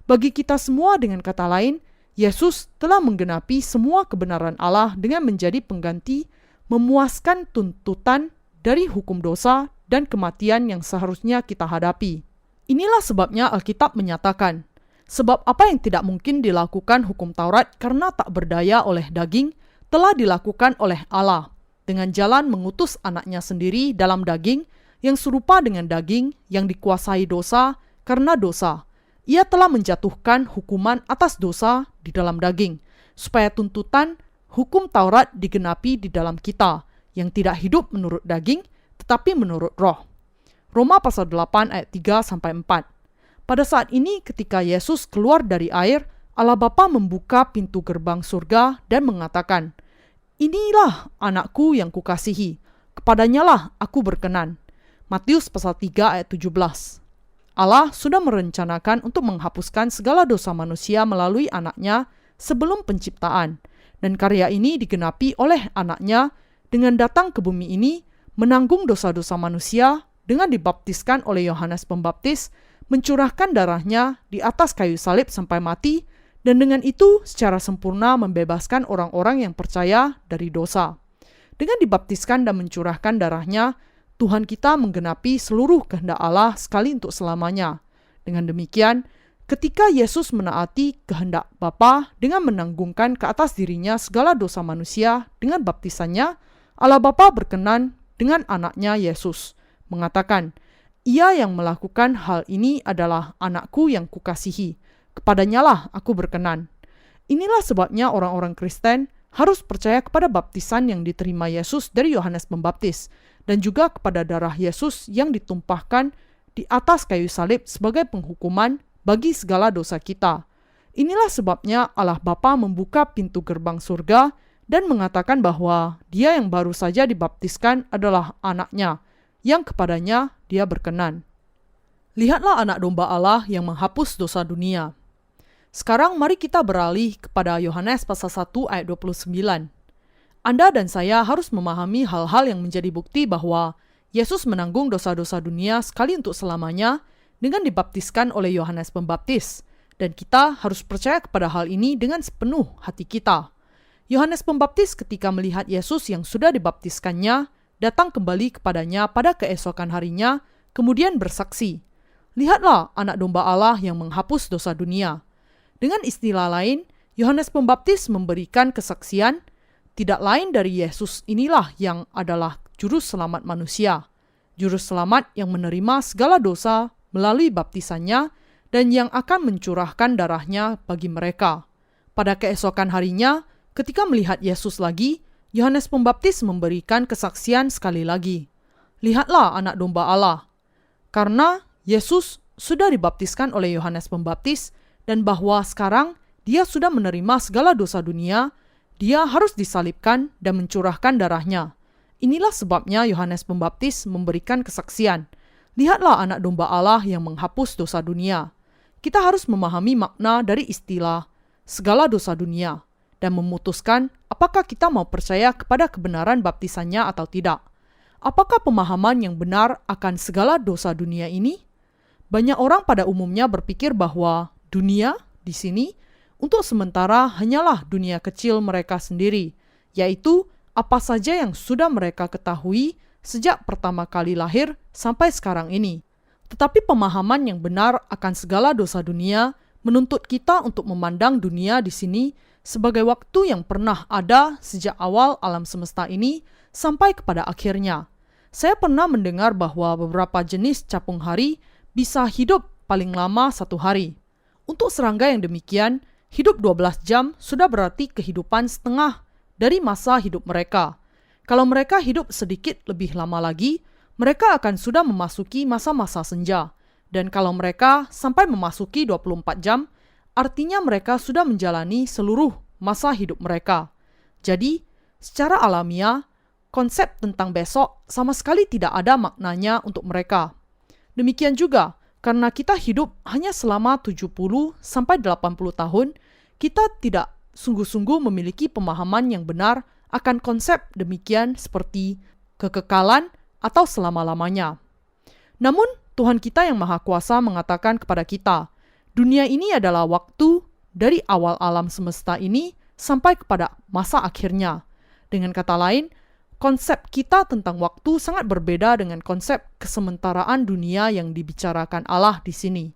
Bagi kita semua, dengan kata lain, Yesus telah menggenapi semua kebenaran Allah dengan menjadi pengganti, memuaskan tuntutan dari hukum dosa dan kematian yang seharusnya kita hadapi. Inilah sebabnya Alkitab menyatakan, sebab apa yang tidak mungkin dilakukan hukum Taurat karena tak berdaya oleh daging, telah dilakukan oleh Allah, dengan jalan mengutus anaknya sendiri dalam daging, yang serupa dengan daging yang dikuasai dosa karena dosa. Ia telah menjatuhkan hukuman atas dosa di dalam daging, supaya tuntutan hukum Taurat digenapi di dalam kita, yang tidak hidup menurut daging, tetapi menurut roh. Roma pasal 8 ayat 3-4. Pada saat ini ketika Yesus keluar dari air, Allah Bapa membuka pintu gerbang surga dan mengatakan, "Inilah anakku yang kukasihi, kepadanyalah aku berkenan." Matius pasal 3 ayat 17. Allah sudah merencanakan untuk menghapuskan segala dosa manusia melalui anaknya sebelum penciptaan. Dan karya ini digenapi oleh anaknya dengan datang ke bumi ini, menanggung dosa-dosa manusia dengan dibaptiskan oleh Yohanes Pembaptis, mencurahkan darahnya di atas kayu salib sampai mati, dan dengan itu secara sempurna membebaskan orang-orang yang percaya dari dosa. Dengan dibaptiskan dan mencurahkan darahnya, Tuhan kita menggenapi seluruh kehendak Allah sekali untuk selamanya. Dengan demikian, ketika Yesus menaati kehendak Bapa dengan menanggungkan ke atas dirinya segala dosa manusia dengan baptisannya, Allah Bapa berkenan dengan anaknya Yesus, mengatakan, "Ia yang melakukan hal ini adalah anakku yang kukasihi, kepadanyalah aku berkenan." Inilah sebabnya orang-orang Kristen harus percaya kepada baptisan yang diterima Yesus dari Yohanes Pembaptis, dan juga kepada darah Yesus yang ditumpahkan di atas kayu salib sebagai penghukuman bagi segala dosa kita. Inilah sebabnya Allah Bapa membuka pintu gerbang surga dan mengatakan bahwa Dia yang baru saja dibaptiskan adalah anaknya, yang kepadanya Dia berkenan. Lihatlah anak domba Allah yang menghapus dosa dunia. Sekarang mari kita beralih kepada Yohanes pasal 1 ayat 29. Anda dan saya harus memahami hal-hal yang menjadi bukti bahwa Yesus menanggung dosa-dosa dunia sekali untuk selamanya dengan dibaptiskan oleh Yohanes Pembaptis, dan kita harus percaya kepada hal ini dengan sepenuh hati kita. Yohanes Pembaptis ketika melihat Yesus yang sudah dibaptiskannya, datang kembali kepadanya pada keesokan harinya, kemudian bersaksi, "Lihatlah anak domba Allah yang menghapus dosa dunia." Dengan istilah lain, Yohanes Pembaptis memberikan kesaksian, tidak lain dari Yesus inilah yang adalah juru selamat manusia, juru selamat yang menerima segala dosa melalui baptisannya dan yang akan mencurahkan darahnya bagi mereka. Pada keesokan harinya, ketika melihat Yesus lagi, Yohanes Pembaptis memberikan kesaksian sekali lagi, "Lihatlah anak domba Allah." Karena Yesus sudah dibaptiskan oleh Yohanes Pembaptis dan bahwa sekarang Dia sudah menerima segala dosa dunia, Dia harus disalibkan dan mencurahkan darahnya. Inilah sebabnya Yohanes Pembaptis memberikan kesaksian, "Lihatlah anak domba Allah yang menghapus dosa dunia." Kita harus memahami makna dari istilah segala dosa dunia dan memutuskan apakah kita mau percaya kepada kebenaran baptisannya atau tidak. Apakah pemahaman yang benar akan segala dosa dunia ini? Banyak orang pada umumnya berpikir bahwa dunia di sini untuk sementara hanyalah dunia kecil mereka sendiri, yaitu apa saja yang sudah mereka ketahui sejak pertama kali lahir sampai sekarang ini. Tetapi pemahaman yang benar akan segala dosa dunia menuntut kita untuk memandang dunia di sini sebagai waktu yang pernah ada sejak awal alam semesta ini sampai kepada akhirnya. Saya pernah mendengar bahwa beberapa jenis capung hari bisa hidup paling lama 1 hari. Untuk serangga yang demikian, hidup 12 jam sudah berarti kehidupan setengah dari masa hidup mereka. Kalau mereka hidup sedikit lebih lama lagi, mereka akan sudah memasuki masa-masa senja. Dan kalau mereka sampai memasuki 24 jam, artinya mereka sudah menjalani seluruh masa hidup mereka. Jadi, secara alamiah, konsep tentang besok sama sekali tidak ada maknanya untuk mereka. Demikian juga, karena kita hidup hanya selama 70 sampai 80 tahun, kita tidak sungguh-sungguh memiliki pemahaman yang benar akan konsep demikian seperti kekekalan atau selama-lamanya. Namun, Tuhan kita yang Maha Kuasa mengatakan kepada kita, dunia ini adalah waktu dari awal alam semesta ini sampai kepada masa akhirnya. Dengan kata lain, konsep kita tentang waktu sangat berbeda dengan konsep kesementaraan dunia yang dibicarakan Allah di sini.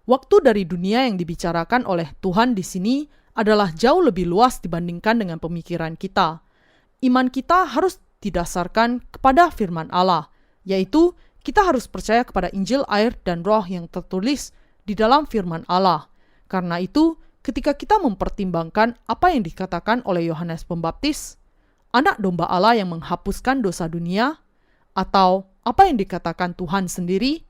Waktu dari dunia yang dibicarakan oleh Tuhan di sini adalah jauh lebih luas dibandingkan dengan pemikiran kita. Iman kita harus didasarkan kepada firman Allah, yaitu kita harus percaya kepada Injil, air, dan roh yang tertulis di dalam firman Allah. Karena itu, ketika kita mempertimbangkan apa yang dikatakan oleh Yohanes Pembaptis, anak domba Allah yang menghapuskan dosa dunia, atau apa yang dikatakan Tuhan sendiri,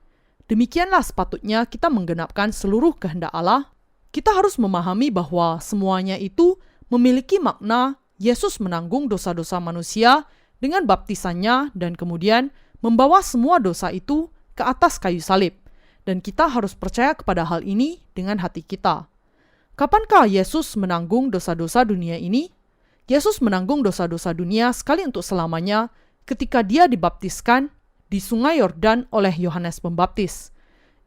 demikianlah sepatutnya kita menggenapkan seluruh kehendak Allah. Kita harus memahami bahwa semuanya itu memiliki makna Yesus menanggung dosa-dosa manusia dengan baptisannya dan kemudian membawa semua dosa itu ke atas kayu salib. Dan kita harus percaya kepada hal ini dengan hati kita. Kapankah Yesus menanggung dosa-dosa dunia ini? Yesus menanggung dosa-dosa dunia sekali untuk selamanya ketika Dia dibaptiskan di Sungai Yordan oleh Yohanes Pembaptis.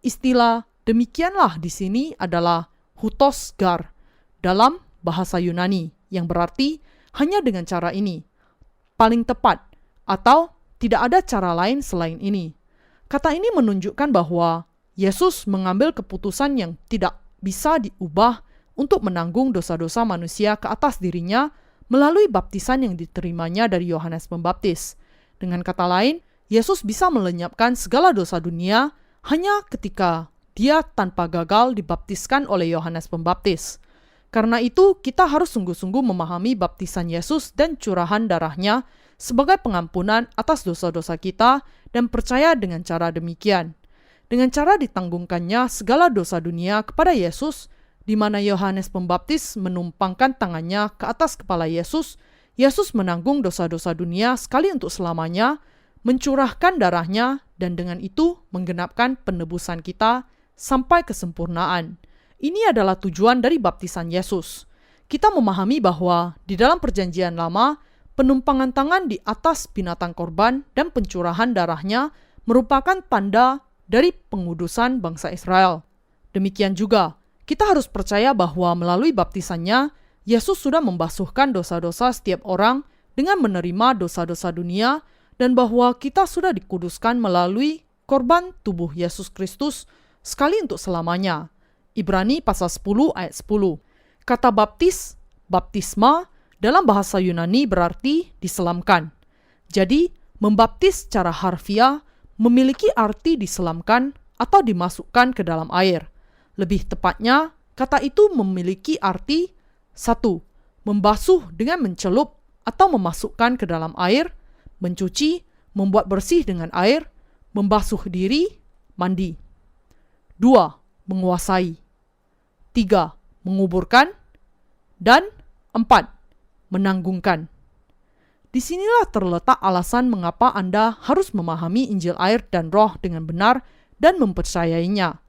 Istilah demikianlah di sini adalah hutos gar dalam bahasa Yunani, yang berarti hanya dengan cara ini, paling tepat, atau tidak ada cara lain selain ini. Kata ini menunjukkan bahwa Yesus mengambil keputusan yang tidak bisa diubah untuk menanggung dosa-dosa manusia ke atas dirinya melalui baptisan yang diterimanya dari Yohanes Pembaptis. Dengan kata lain, Yesus bisa melenyapkan segala dosa dunia hanya ketika dia tanpa gagal dibaptiskan oleh Yohanes Pembaptis. Karena itu, kita harus sungguh-sungguh memahami baptisan Yesus dan curahan darahnya sebagai pengampunan atas dosa-dosa kita dan percaya dengan cara demikian. Dengan cara ditanggungkannya segala dosa dunia kepada Yesus, di mana Yohanes Pembaptis menumpangkan tangannya ke atas kepala Yesus, Yesus menanggung dosa-dosa dunia sekali untuk selamanya, mencurahkan darahnya, dan dengan itu menggenapkan penebusan kita sampai kesempurnaan. Ini adalah tujuan dari baptisan Yesus. Kita memahami bahwa di dalam perjanjian lama, penumpangan tangan di atas binatang korban dan pencurahan darahnya merupakan tanda dari pengudusan bangsa Israel. Demikian juga, kita harus percaya bahwa melalui baptisannya, Yesus sudah membasuhkan dosa-dosa setiap orang dengan menerima dosa-dosa dunia, dan bahwa kita sudah dikuduskan melalui korban tubuh Yesus Kristus sekali untuk selamanya. Ibrani pasal 10 ayat 10. Kata baptis, baptisma, dalam bahasa Yunani berarti diselamkan. Jadi, membaptis secara harfiah memiliki arti diselamkan atau dimasukkan ke dalam air. Lebih tepatnya, kata itu memiliki arti 1. Membasuh dengan mencelup atau memasukkan ke dalam air, mencuci, membuat bersih dengan air, membasuh diri, mandi. 2. Menguasai. 3. Menguburkan. Dan 4. Menanggungkan. Disinilah terletak alasan mengapa Anda harus memahami Injil air dan roh dengan benar dan mempercayainya.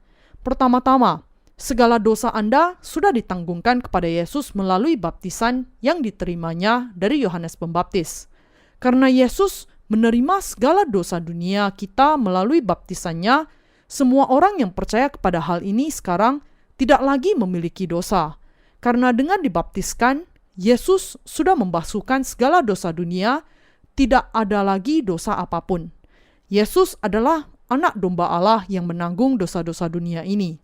Pertama-tama, segala dosa Anda sudah ditanggungkan kepada Yesus melalui baptisan yang diterimanya dari Yohanes Pembaptis. Karena Yesus menerima segala dosa dunia kita melalui baptisannya, semua orang yang percaya kepada hal ini sekarang tidak lagi memiliki dosa. Karena dengan dibaptiskan, Yesus sudah membasuhkan segala dosa dunia, tidak ada lagi dosa apapun. Yesus adalah anak domba Allah yang menanggung dosa-dosa dunia ini.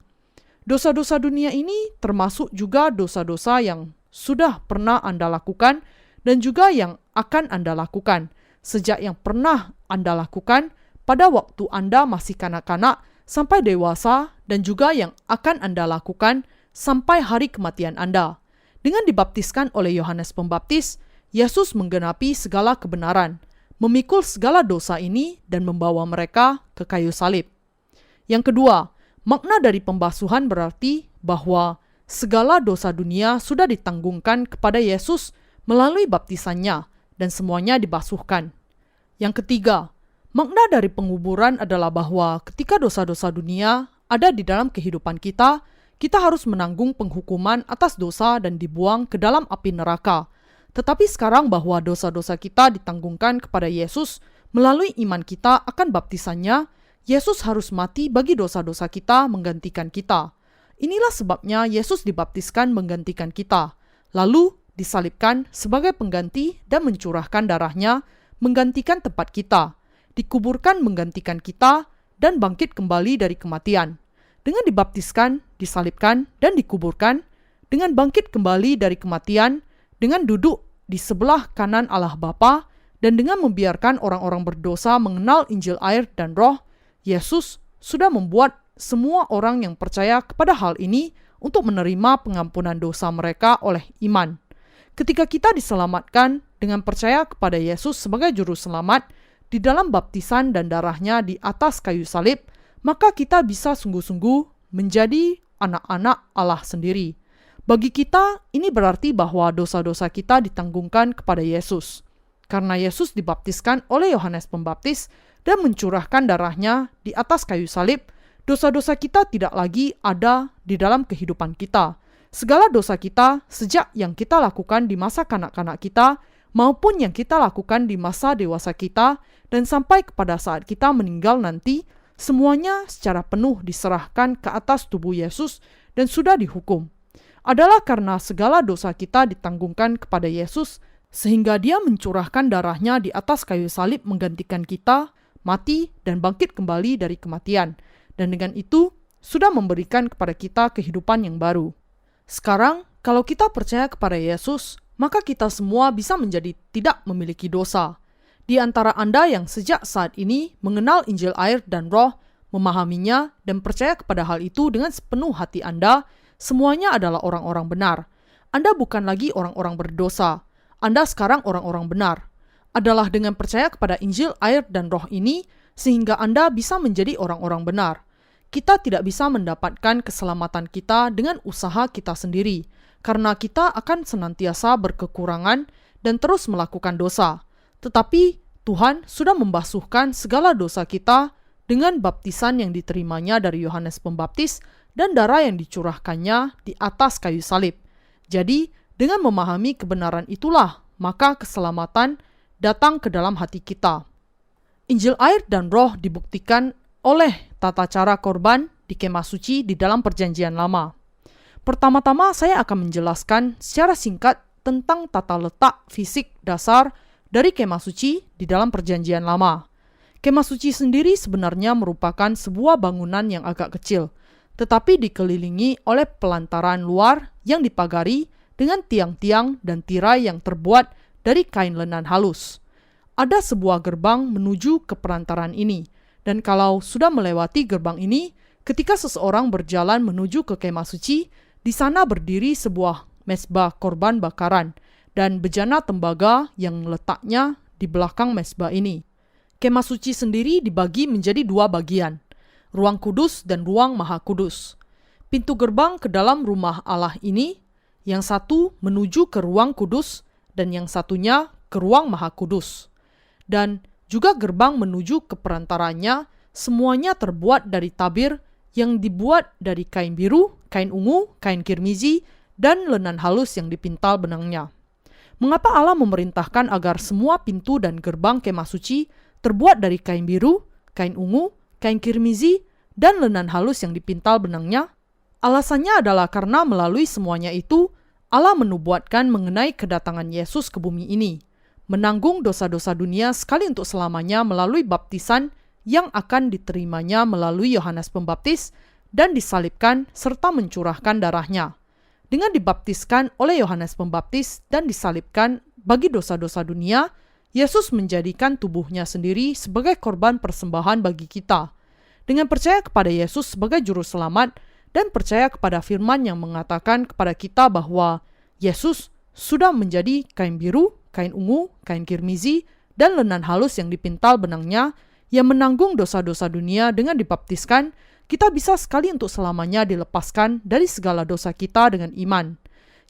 Dosa-dosa dunia ini termasuk juga dosa-dosa yang sudah pernah Anda lakukan dan juga yang akan Anda lakukan, sejak yang pernah Anda lakukan pada waktu Anda masih kanak-kanak sampai dewasa, dan juga yang akan Anda lakukan sampai hari kematian Anda. Dengan dibaptiskan oleh Yohanes Pembaptis, Yesus menggenapi segala kebenaran, memikul segala dosa ini dan membawa mereka ke kayu salib. Yang kedua, makna dari pembasuhan berarti bahwa segala dosa dunia sudah ditanggungkan kepada Yesus melalui baptisannya dan semuanya dibasuhkan. Yang ketiga, makna dari penguburan adalah bahwa ketika dosa-dosa dunia ada di dalam kehidupan kita, kita harus menanggung penghukuman atas dosa dan dibuang ke dalam api neraka. Tetapi sekarang bahwa dosa-dosa kita ditanggungkan kepada Yesus melalui iman kita akan baptisannya, Yesus harus mati bagi dosa-dosa kita menggantikan kita. Inilah sebabnya Yesus dibaptiskan menggantikan kita, lalu disalibkan sebagai pengganti dan mencurahkan darahnya menggantikan tempat kita, dikuburkan menggantikan kita, dan bangkit kembali dari kematian. Dengan dibaptiskan, disalibkan, dan dikuburkan, dengan bangkit kembali dari kematian, dengan duduk di sebelah kanan Allah Bapa, dan dengan membiarkan orang-orang berdosa mengenal Injil air dan roh, Yesus sudah membuat semua orang yang percaya kepada hal ini untuk menerima pengampunan dosa mereka oleh iman. Ketika kita diselamatkan dengan percaya kepada Yesus sebagai juru selamat di dalam baptisan dan darahnya di atas kayu salib, maka kita bisa sungguh-sungguh menjadi anak-anak Allah sendiri. Bagi kita, ini berarti bahwa dosa-dosa kita ditanggungkan kepada Yesus. Karena Yesus dibaptiskan oleh Yohanes Pembaptis dan mencurahkan darahnya di atas kayu salib, dosa-dosa kita tidak lagi ada di dalam kehidupan kita. Segala dosa kita, sejak yang kita lakukan di masa kanak-kanak kita, maupun yang kita lakukan di masa dewasa kita, dan sampai kepada saat kita meninggal nanti, semuanya secara penuh diserahkan ke atas tubuh Yesus dan sudah dihukum. Adalah karena segala dosa kita ditanggungkan kepada Yesus, sehingga Dia mencurahkan darahnya di atas kayu salib menggantikan kita, mati dan bangkit kembali dari kematian. Dan dengan itu, sudah memberikan kepada kita kehidupan yang baru. Sekarang, kalau kita percaya kepada Yesus, maka kita semua bisa menjadi tidak memiliki dosa. Di antara Anda yang sejak saat ini mengenal Injil air dan Roh, memahaminya dan percaya kepada hal itu dengan sepenuh hati Anda, semuanya adalah orang-orang benar. Anda bukan lagi orang-orang berdosa. Anda sekarang orang-orang benar. Adalah dengan percaya kepada Injil air dan Roh ini, sehingga Anda bisa menjadi orang-orang benar. Kita tidak bisa mendapatkan keselamatan kita dengan usaha kita sendiri, karena kita akan senantiasa berkekurangan dan terus melakukan dosa. Tetapi Tuhan sudah membasuhkan segala dosa kita dengan baptisan yang diterimanya dari Yohanes Pembaptis dan darah yang dicurahkannya di atas kayu salib. Jadi, dengan memahami kebenaran itulah, maka keselamatan datang ke dalam hati kita. Injil air dan Roh dibuktikan oleh tata cara korban di kemah suci di dalam Perjanjian Lama. Pertama-tama saya akan menjelaskan secara singkat tentang tata letak fisik dasar dari kemah suci di dalam Perjanjian Lama. Kemah suci sendiri sebenarnya merupakan sebuah bangunan yang agak kecil, tetapi dikelilingi oleh pelantaran luar yang dipagari dengan tiang-tiang dan tirai yang terbuat dari kain lenan halus. Ada sebuah gerbang menuju ke perantaran ini, dan kalau sudah melewati gerbang ini, ketika seseorang berjalan menuju ke kemah suci, di sana berdiri sebuah mezbah korban bakaran dan bejana tembaga yang letaknya di belakang mezbah ini. Kemah suci sendiri dibagi menjadi dua bagian, ruang kudus dan ruang maha kudus. Pintu gerbang ke dalam rumah Allah ini, yang satu menuju ke ruang kudus dan yang satunya ke ruang maha kudus. Dan juga gerbang menuju ke perantaranya, semuanya terbuat dari tabir yang dibuat dari kain biru, kain ungu, kain kirmizi, dan lenan halus yang dipintal benangnya. Mengapa Allah memerintahkan agar semua pintu dan gerbang kemah suci terbuat dari kain biru, kain ungu, kain kirmizi, dan lenan halus yang dipintal benangnya? Alasannya adalah karena melalui semuanya itu, Allah menubuatkan mengenai kedatangan Yesus ke bumi ini, menanggung dosa-dosa dunia sekali untuk selamanya melalui baptisan yang akan diterimanya melalui Yohanes Pembaptis dan disalibkan serta mencurahkan darahnya. Dengan dibaptiskan oleh Yohanes Pembaptis dan disalibkan bagi dosa-dosa dunia, Yesus menjadikan tubuhnya sendiri sebagai korban persembahan bagi kita. Dengan percaya kepada Yesus sebagai juru selamat dan percaya kepada firman yang mengatakan kepada kita bahwa Yesus sudah menjadi kain biru, kain ungu, kain kirmizi, dan lenan halus yang dipintal benangnya yang menanggung dosa-dosa dunia. Dengan dibaptiskan, kita bisa sekali untuk selamanya dilepaskan dari segala dosa kita dengan iman.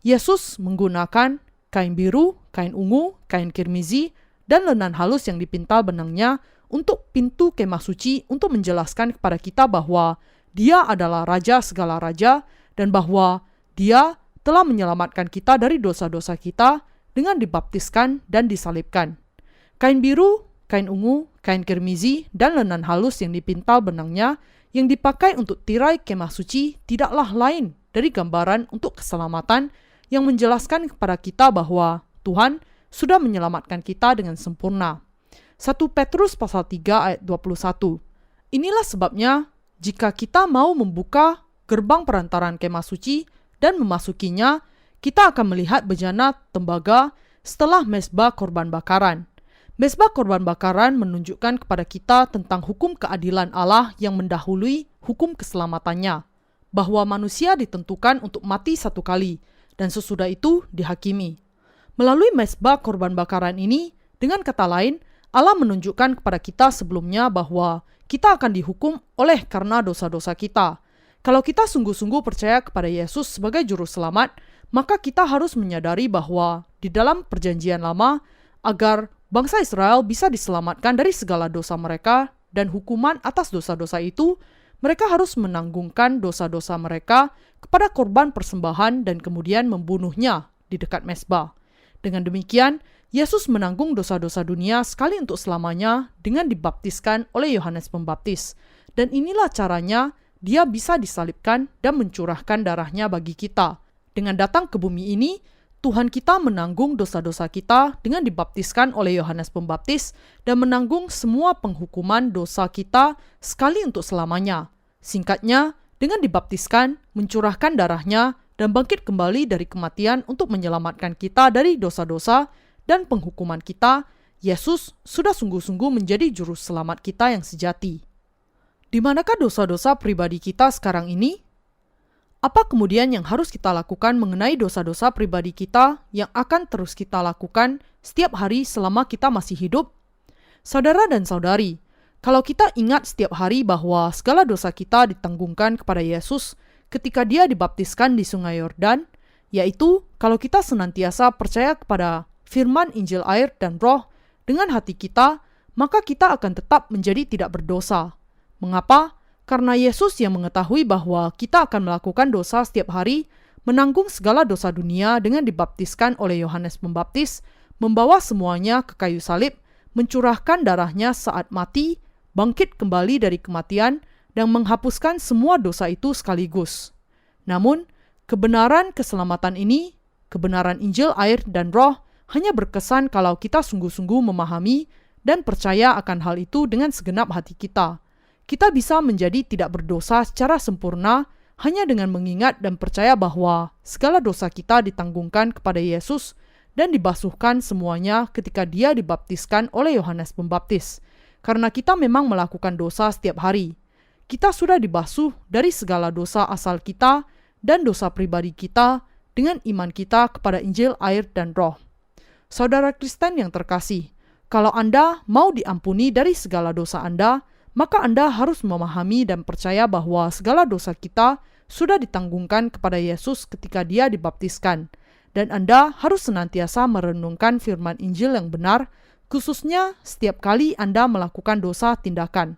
Yesus menggunakan kain biru, kain ungu, kain kirmizi, dan lenan halus yang dipintal benangnya untuk pintu kemah suci untuk menjelaskan kepada kita bahwa Dia adalah Raja segala raja dan bahwa Dia telah menyelamatkan kita dari dosa-dosa kita dengan dibaptiskan dan disalibkan. Kain biru, kain ungu, kain kirmizi, dan lenan halus yang dipintal benangnya yang dipakai untuk tirai kemah suci tidaklah lain dari gambaran untuk keselamatan yang menjelaskan kepada kita bahwa Tuhan sudah menyelamatkan kita dengan sempurna. 1 Petrus pasal 3 ayat 21. Inilah sebabnya jika kita mau membuka gerbang perantaran kemah suci dan memasukinya, kita akan melihat bejana tembaga setelah mezbah korban bakaran. Mezbah korban bakaran menunjukkan kepada kita tentang hukum keadilan Allah yang mendahului hukum keselamatannya, bahwa manusia ditentukan untuk mati satu kali, dan sesudah itu dihakimi. Melalui mezbah korban bakaran ini, dengan kata lain, Allah menunjukkan kepada kita sebelumnya bahwa kita akan dihukum oleh karena dosa-dosa kita. Kalau kita sungguh-sungguh percaya kepada Yesus sebagai juru selamat, maka kita harus menyadari bahwa di dalam Perjanjian Lama, agar bangsa Israel bisa diselamatkan dari segala dosa mereka dan hukuman atas dosa-dosa itu, mereka harus menanggungkan dosa-dosa mereka kepada korban persembahan dan kemudian membunuhnya di dekat mezbah. Dengan demikian, Yesus menanggung dosa-dosa dunia sekali untuk selamanya dengan dibaptiskan oleh Yohanes Pembaptis. Dan inilah caranya Dia bisa disalibkan dan mencurahkan darahnya bagi kita. Dengan datang ke bumi ini, Tuhan kita menanggung dosa-dosa kita dengan dibaptiskan oleh Yohanes Pembaptis dan menanggung semua penghukuman dosa kita sekali untuk selamanya. Singkatnya, dengan dibaptiskan, mencurahkan darahnya, dan bangkit kembali dari kematian untuk menyelamatkan kita dari dosa-dosa dan penghukuman kita, Yesus sudah sungguh-sungguh menjadi juru selamat kita yang sejati. Di manakah dosa-dosa pribadi kita sekarang ini? Apa kemudian yang harus kita lakukan mengenai dosa-dosa pribadi kita yang akan terus kita lakukan setiap hari selama kita masih hidup? Saudara dan saudari, kalau kita ingat setiap hari bahwa segala dosa kita ditanggungkan kepada Yesus ketika Dia dibaptiskan di Sungai Yordan, yaitu kalau kita senantiasa percaya kepada firman Injil air dan Roh dengan hati kita, maka kita akan tetap menjadi tidak berdosa. Mengapa? Karena Yesus yang mengetahui bahwa kita akan melakukan dosa setiap hari, menanggung segala dosa dunia dengan dibaptiskan oleh Yohanes Pembaptis, membawa semuanya ke kayu salib, mencurahkan darahnya saat mati, bangkit kembali dari kematian, dan menghapuskan semua dosa itu sekaligus. Namun, kebenaran keselamatan ini, kebenaran Injil air dan Roh, hanya berkesan kalau kita sungguh-sungguh memahami dan percaya akan hal itu dengan segenap hati kita. Kita bisa menjadi tidak berdosa secara sempurna hanya dengan mengingat dan percaya bahwa segala dosa kita ditanggungkan kepada Yesus dan dibasuhkan semuanya ketika Dia dibaptiskan oleh Yohanes Pembaptis. Karena kita memang melakukan dosa setiap hari. Kita sudah dibasuh dari segala dosa asal kita dan dosa pribadi kita dengan iman kita kepada Injil air dan Roh. Saudara Kristen yang terkasih, kalau Anda mau diampuni dari segala dosa Anda, maka Anda harus memahami dan percaya bahwa segala dosa kita sudah ditanggungkan kepada Yesus ketika Dia dibaptiskan. Dan Anda harus senantiasa merenungkan firman Injil yang benar, khususnya setiap kali Anda melakukan dosa tindakan.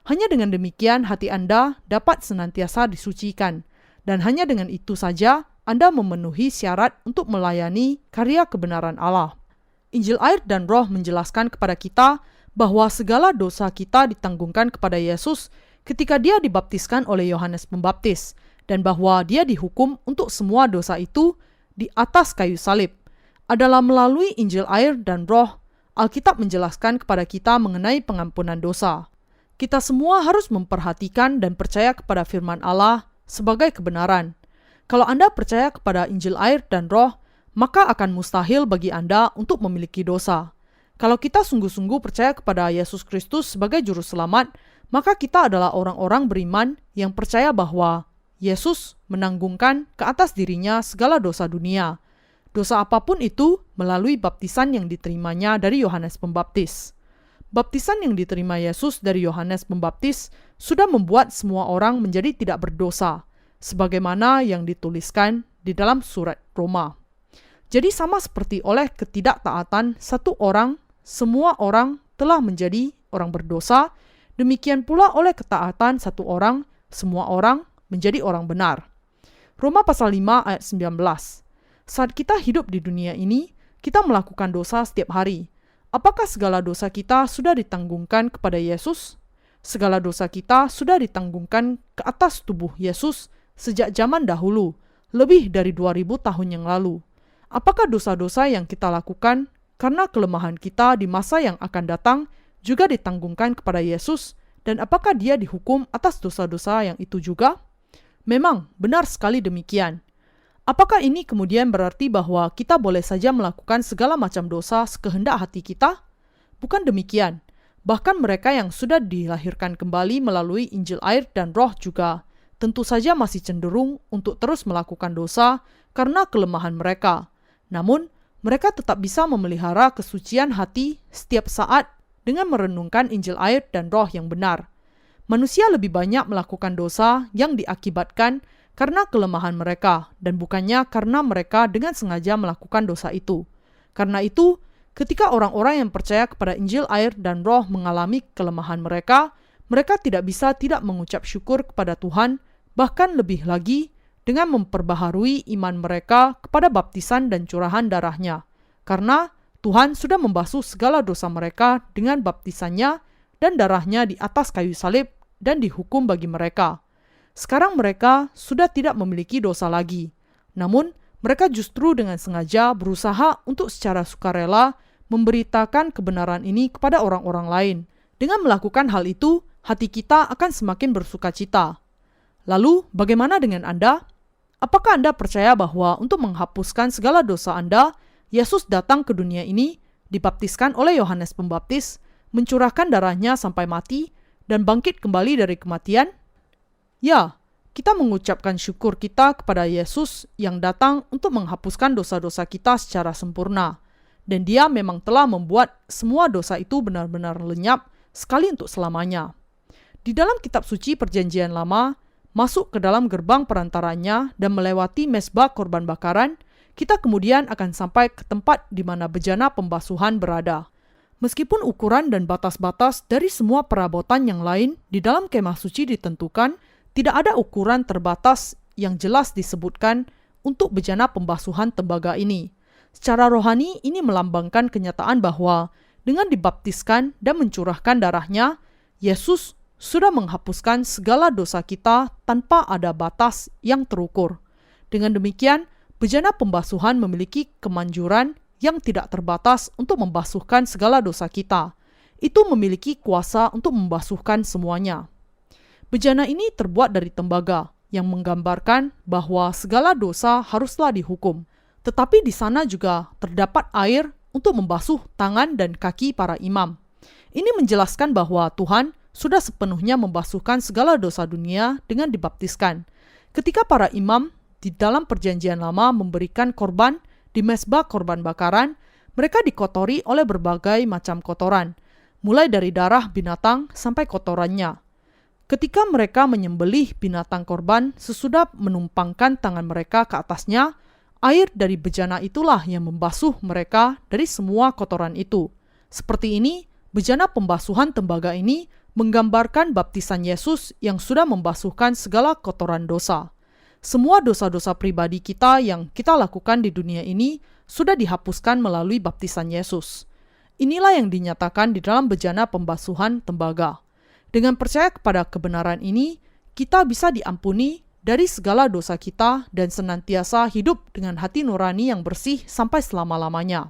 Hanya dengan demikian hati Anda dapat senantiasa disucikan. Dan hanya dengan itu saja Anda memenuhi syarat untuk melayani karya kebenaran Allah. Injil air dan Roh menjelaskan kepada kita bahwa segala dosa kita ditanggungkan kepada Yesus ketika Dia dibaptiskan oleh Yohanes Pembaptis, dan bahwa Dia dihukum untuk semua dosa itu di atas kayu salib. Adalah melalui Injil air dan Roh, Alkitab menjelaskan kepada kita mengenai pengampunan dosa. Kita semua harus memperhatikan dan percaya kepada firman Allah sebagai kebenaran. Kalau Anda percaya kepada Injil air dan Roh, maka akan mustahil bagi Anda untuk memiliki dosa. Kalau kita sungguh-sungguh percaya kepada Yesus Kristus sebagai juru selamat, maka kita adalah orang-orang beriman yang percaya bahwa Yesus menanggungkan ke atas dirinya segala dosa dunia. Dosa apapun itu melalui baptisan yang diterimanya dari Yohanes Pembaptis. Baptisan yang diterima Yesus dari Yohanes Pembaptis sudah membuat semua orang menjadi tidak berdosa, sebagaimana yang dituliskan di dalam surat Roma. Jadi sama seperti oleh ketidaktaatan satu orang, semua orang telah menjadi orang berdosa, demikian pula oleh ketaatan satu orang, semua orang menjadi orang benar. Roma pasal 5 ayat 19. Saat kita hidup di dunia ini, kita melakukan dosa setiap hari. Apakah segala dosa kita sudah ditanggungkan kepada Yesus? Segala dosa kita sudah ditanggungkan ke atas tubuh Yesus sejak zaman dahulu, lebih dari 2000 tahun yang lalu. Apakah dosa-dosa yang kita lakukan karena kelemahan kita di masa yang akan datang juga ditanggungkan kepada Yesus, dan apakah Dia dihukum atas dosa-dosa yang itu juga? Memang benar sekali demikian. Apakah ini kemudian berarti bahwa kita boleh saja melakukan segala macam dosa sekehendak hati kita? Bukan demikian. Bahkan mereka yang sudah dilahirkan kembali melalui Injil air dan Roh juga tentu saja masih cenderung untuk terus melakukan dosa karena kelemahan mereka. Namun, mereka tetap bisa memelihara kesucian hati setiap saat dengan merenungkan Injil air dan Roh yang benar. Manusia lebih banyak melakukan dosa yang diakibatkan karena kelemahan mereka, dan bukannya karena mereka dengan sengaja melakukan dosa itu. Karena itu, ketika orang-orang yang percaya kepada Injil air dan Roh mengalami kelemahan mereka, mereka tidak bisa tidak mengucap syukur kepada Tuhan, bahkan lebih lagi, dengan memperbaharui iman mereka kepada baptisan dan curahan darahnya. Karena Tuhan sudah membasuh segala dosa mereka dengan baptisannya dan darahnya di atas kayu salib dan dihukum bagi mereka. Sekarang mereka sudah tidak memiliki dosa lagi. Namun, mereka justru dengan sengaja berusaha untuk secara sukarela memberitakan kebenaran ini kepada orang-orang lain. Dengan melakukan hal itu, hati kita akan semakin bersukacita. Lalu, bagaimana dengan Anda? Apakah Anda percaya bahwa untuk menghapuskan segala dosa Anda, Yesus datang ke dunia ini dibaptiskan oleh Yohanes Pembaptis, mencurahkan darahnya sampai mati, dan bangkit kembali dari kematian? Ya, kita mengucapkan syukur kita kepada Yesus yang datang untuk menghapuskan dosa-dosa kita secara sempurna. Dan Dia memang telah membuat semua dosa itu benar-benar lenyap sekali untuk selamanya. Di dalam kitab suci Perjanjian Lama, masuk ke dalam gerbang perantaranya dan melewati mezbah korban bakaran, kita kemudian akan sampai ke tempat di mana bejana pembasuhan berada. Meskipun ukuran dan batas-batas dari semua perabotan yang lain di dalam kemah suci ditentukan, tidak ada ukuran terbatas yang jelas disebutkan untuk bejana pembasuhan tembaga ini. Secara rohani, ini melambangkan kenyataan bahwa dengan dibaptiskan dan mencurahkan darahnya, Yesus sudah menghapuskan segala dosa kita tanpa ada batas yang terukur. Dengan demikian, bejana pembasuhan memiliki kemanjuran yang tidak terbatas untuk membasuhkan segala dosa kita. Itu memiliki kuasa untuk membasuhkan semuanya. Bejana ini terbuat dari tembaga, yang menggambarkan bahwa segala dosa haruslah dihukum. Tetapi di sana juga terdapat air untuk membasuh tangan dan kaki para imam. Ini menjelaskan bahwa Tuhan sudah sepenuhnya membasuhkan segala dosa dunia dengan dibaptiskan. Ketika para imam di dalam Perjanjian Lama memberikan korban di mezbah korban bakaran, mereka dikotori oleh berbagai macam kotoran, mulai dari darah binatang sampai kotorannya. Ketika mereka menyembelih binatang korban, sesudah menumpangkan tangan mereka ke atasnya, air dari bejana itulah yang membasuh mereka dari semua kotoran itu. Seperti ini, bejana pembasuhan tembaga ini menggambarkan baptisan Yesus yang sudah membasuhkan segala kotoran dosa. Semua dosa-dosa pribadi kita yang kita lakukan di dunia ini sudah dihapuskan melalui baptisan Yesus. Inilah yang dinyatakan di dalam bejana pembasuhan tembaga. Dengan percaya kepada kebenaran ini, kita bisa diampuni dari segala dosa kita dan senantiasa hidup dengan hati nurani yang bersih sampai selama-lamanya.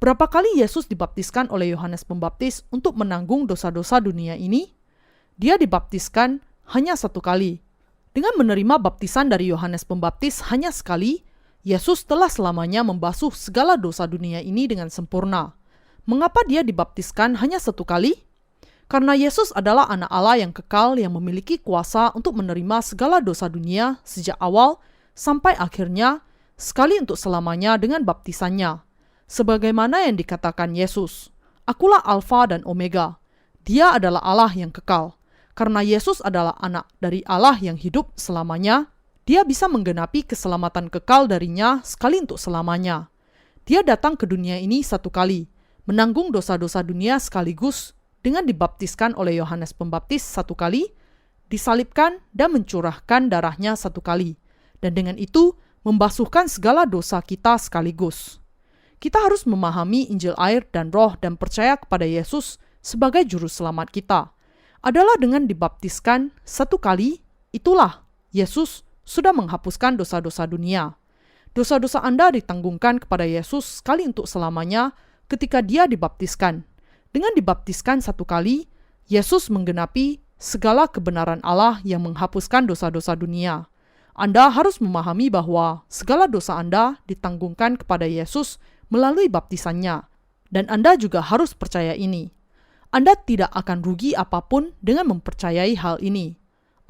Berapa kali Yesus dibaptiskan oleh Yohanes Pembaptis untuk menanggung dosa-dosa dunia ini? Dia dibaptiskan hanya satu kali. Dengan menerima baptisan dari Yohanes Pembaptis hanya sekali, Yesus telah selamanya membasuh segala dosa dunia ini dengan sempurna. Mengapa dia dibaptiskan hanya satu kali? Karena Yesus adalah anak Allah yang kekal yang memiliki kuasa untuk menerima segala dosa dunia sejak awal sampai akhirnya, sekali untuk selamanya dengan baptisannya. Sebagaimana yang dikatakan Yesus, "Akulah Alfa dan Omega." Dia adalah Allah yang kekal. Karena Yesus adalah anak dari Allah yang hidup selamanya, dia bisa menggenapi keselamatan kekal darinya sekali untuk selamanya. Dia datang ke dunia ini satu kali, menanggung dosa-dosa dunia sekaligus, dengan dibaptiskan oleh Yohanes Pembaptis satu kali, disalibkan dan mencurahkan darahnya satu kali, dan dengan itu membasuhkan segala dosa kita sekaligus. Kita harus memahami Injil air dan roh dan percaya kepada Yesus sebagai juru selamat kita. Adalah dengan dibaptiskan satu kali, itulah Yesus sudah menghapuskan dosa-dosa dunia. Dosa-dosa Anda ditanggungkan kepada Yesus sekali untuk selamanya ketika dia dibaptiskan. Dengan dibaptiskan satu kali, Yesus menggenapi segala kebenaran Allah yang menghapuskan dosa-dosa dunia. Anda harus memahami bahwa segala dosa Anda ditanggungkan kepada Yesus melalui baptisannya, dan Anda juga harus percaya ini. Anda tidak akan rugi apapun dengan mempercayai hal ini.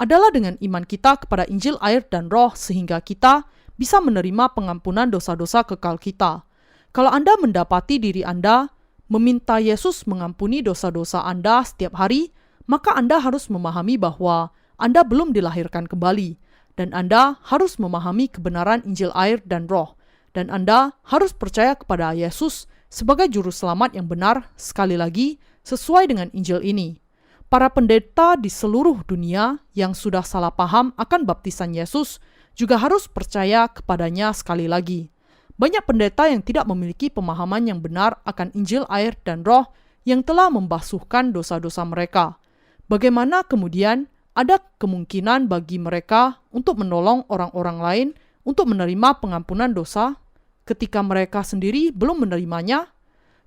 Adalah dengan iman kita kepada Injil air dan roh sehingga kita bisa menerima pengampunan dosa-dosa kekal kita. Kalau Anda mendapati diri Anda meminta Yesus mengampuni dosa-dosa Anda setiap hari, maka Anda harus memahami bahwa Anda belum dilahirkan kembali, dan Anda harus memahami kebenaran Injil air dan roh, dan Anda harus percaya kepada Yesus sebagai juru selamat yang benar, sekali lagi, sesuai dengan Injil ini. Para pendeta di seluruh dunia yang sudah salah paham akan baptisan Yesus juga harus percaya kepadanya sekali lagi. Banyak pendeta yang tidak memiliki pemahaman yang benar akan Injil air dan roh yang telah membasuhkan dosa-dosa mereka. Bagaimana kemudian ada kemungkinan bagi mereka untuk menolong orang-orang lain untuk menerima pengampunan dosa ketika mereka sendiri belum menerimanya?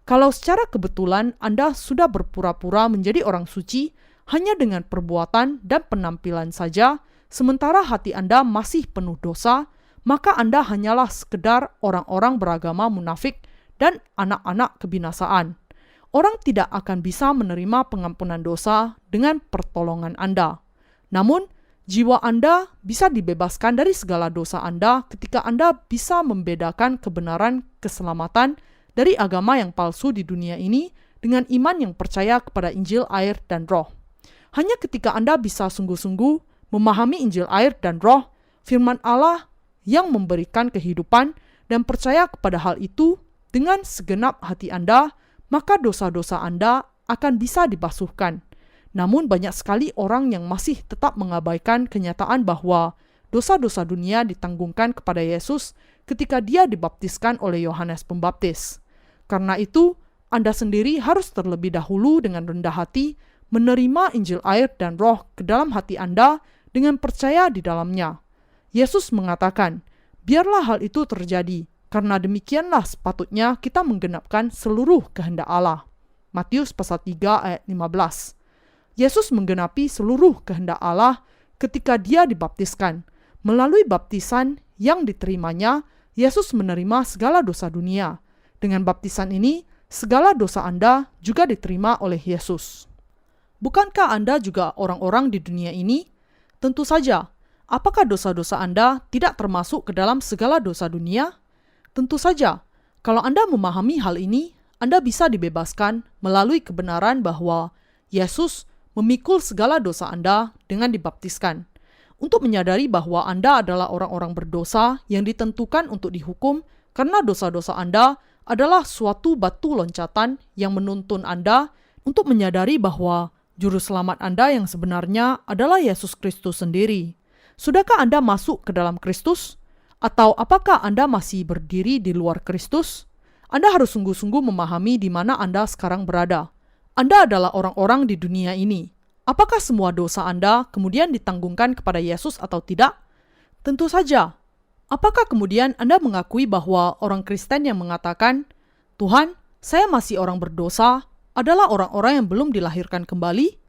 Kalau secara kebetulan Anda sudah berpura-pura menjadi orang suci hanya dengan perbuatan dan penampilan saja, sementara hati Anda masih penuh dosa, maka Anda hanyalah sekedar orang-orang beragama munafik dan anak-anak kebinasaan. Orang tidak akan bisa menerima pengampunan dosa dengan pertolongan Anda. Namun, jiwa Anda bisa dibebaskan dari segala dosa Anda ketika Anda bisa membedakan kebenaran keselamatan dari agama yang palsu di dunia ini dengan iman yang percaya kepada Injil, air, dan Roh. Hanya ketika Anda bisa sungguh-sungguh memahami Injil, air, dan Roh, firman Allah yang memberikan kehidupan, dan percaya kepada hal itu dengan segenap hati Anda, maka dosa-dosa Anda akan bisa dibasuhkan. Namun banyak sekali orang yang masih tetap mengabaikan kenyataan bahwa dosa-dosa dunia ditanggungkan kepada Yesus ketika dia dibaptiskan oleh Yohanes Pembaptis. Karena itu, Anda sendiri harus terlebih dahulu dengan rendah hati menerima Injil, air, dan Roh ke dalam hati Anda dengan percaya di dalamnya. Yesus mengatakan, biarlah hal itu terjadi, karena demikianlah sepatutnya kita menggenapkan seluruh kehendak Allah. Matius pasal 3 ayat 15. Yesus menggenapi seluruh kehendak Allah ketika dia dibaptiskan. Melalui baptisan yang diterimanya, Yesus menerima segala dosa dunia. Dengan baptisan ini, segala dosa Anda juga diterima oleh Yesus. Bukankah Anda juga orang-orang di dunia ini? Tentu saja. Apakah dosa-dosa Anda tidak termasuk ke dalam segala dosa dunia? Tentu saja. Kalau Anda memahami hal ini, Anda bisa dibebaskan melalui kebenaran bahwa Yesus memikul segala dosa Anda dengan dibaptiskan. Untuk menyadari bahwa Anda adalah orang-orang berdosa yang ditentukan untuk dihukum karena dosa-dosa Anda adalah suatu batu loncatan yang menuntun Anda untuk menyadari bahwa Juru Selamat Anda yang sebenarnya adalah Yesus Kristus sendiri. Sudahkah Anda masuk ke dalam Kristus? Atau apakah Anda masih berdiri di luar Kristus? Anda harus sungguh-sungguh memahami di mana Anda sekarang berada. Anda adalah orang-orang di dunia ini. Apakah semua dosa Anda kemudian ditanggungkan kepada Yesus atau tidak? Tentu saja. Apakah kemudian Anda mengakui bahwa orang Kristen yang mengatakan, Tuhan, saya masih orang berdosa, adalah orang-orang yang belum dilahirkan kembali?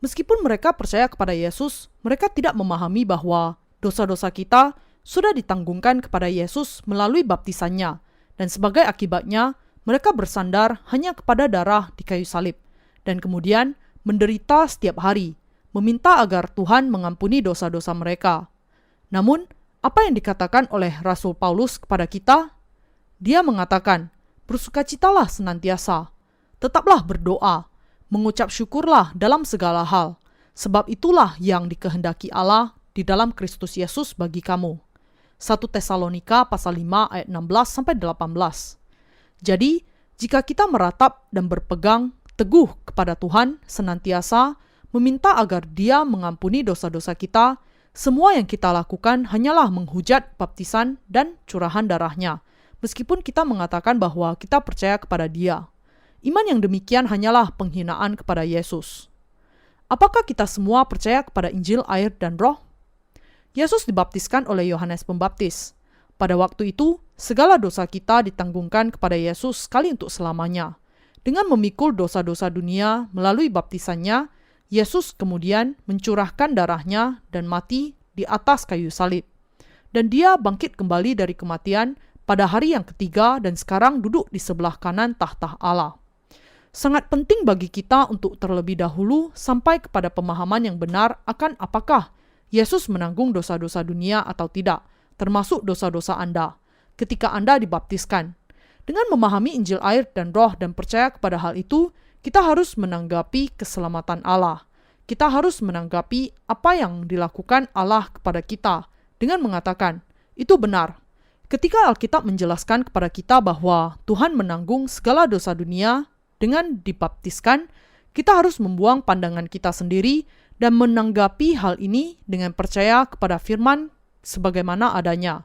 Meskipun mereka percaya kepada Yesus, mereka tidak memahami bahwa dosa-dosa kita sudah ditanggungkan kepada Yesus melalui baptisannya, dan sebagai akibatnya, mereka bersandar hanya kepada darah di kayu salib, dan kemudian menderita setiap hari, meminta agar Tuhan mengampuni dosa-dosa mereka. Namun, apa yang dikatakan oleh Rasul Paulus kepada kita? Dia mengatakan, bersukacitalah senantiasa, tetaplah berdoa, mengucap syukurlah dalam segala hal, sebab itulah yang dikehendaki Allah di dalam Kristus Yesus bagi kamu. 1 Tesalonika pasal 5 ayat 16-18. Jadi, jika kita meratap dan berpegang teguh kepada Tuhan senantiasa, meminta agar Dia mengampuni dosa-dosa kita, semua yang kita lakukan hanyalah menghujat baptisan dan curahan darahnya, meskipun kita mengatakan bahwa kita percaya kepada Dia. Iman yang demikian hanyalah penghinaan kepada Yesus. Apakah kita semua percaya kepada Injil, air, dan Roh? Yesus dibaptiskan oleh Yohanes Pembaptis. Pada waktu itu, segala dosa kita ditanggungkan kepada Yesus sekali untuk selamanya. Dengan memikul dosa-dosa dunia melalui baptisannya, Yesus kemudian mencurahkan darahnya dan mati di atas kayu salib. Dan Dia bangkit kembali dari kematian pada hari yang ketiga dan sekarang duduk di sebelah kanan tahta Allah. Sangat penting bagi kita untuk terlebih dahulu sampai kepada pemahaman yang benar akan apakah Yesus menanggung dosa-dosa dunia atau tidak, termasuk dosa-dosa Anda, ketika Anda dibaptiskan. Dengan memahami Injil, air, dan Roh dan percaya kepada hal itu, kita harus menanggapi keselamatan Allah. Kita harus menanggapi apa yang dilakukan Allah kepada kita dengan mengatakan, itu benar. Ketika Alkitab menjelaskan kepada kita bahwa Tuhan menanggung segala dosa dunia, dengan dibaptiskan, kita harus membuang pandangan kita sendiri dan menanggapi hal ini dengan percaya kepada firman sebagaimana adanya.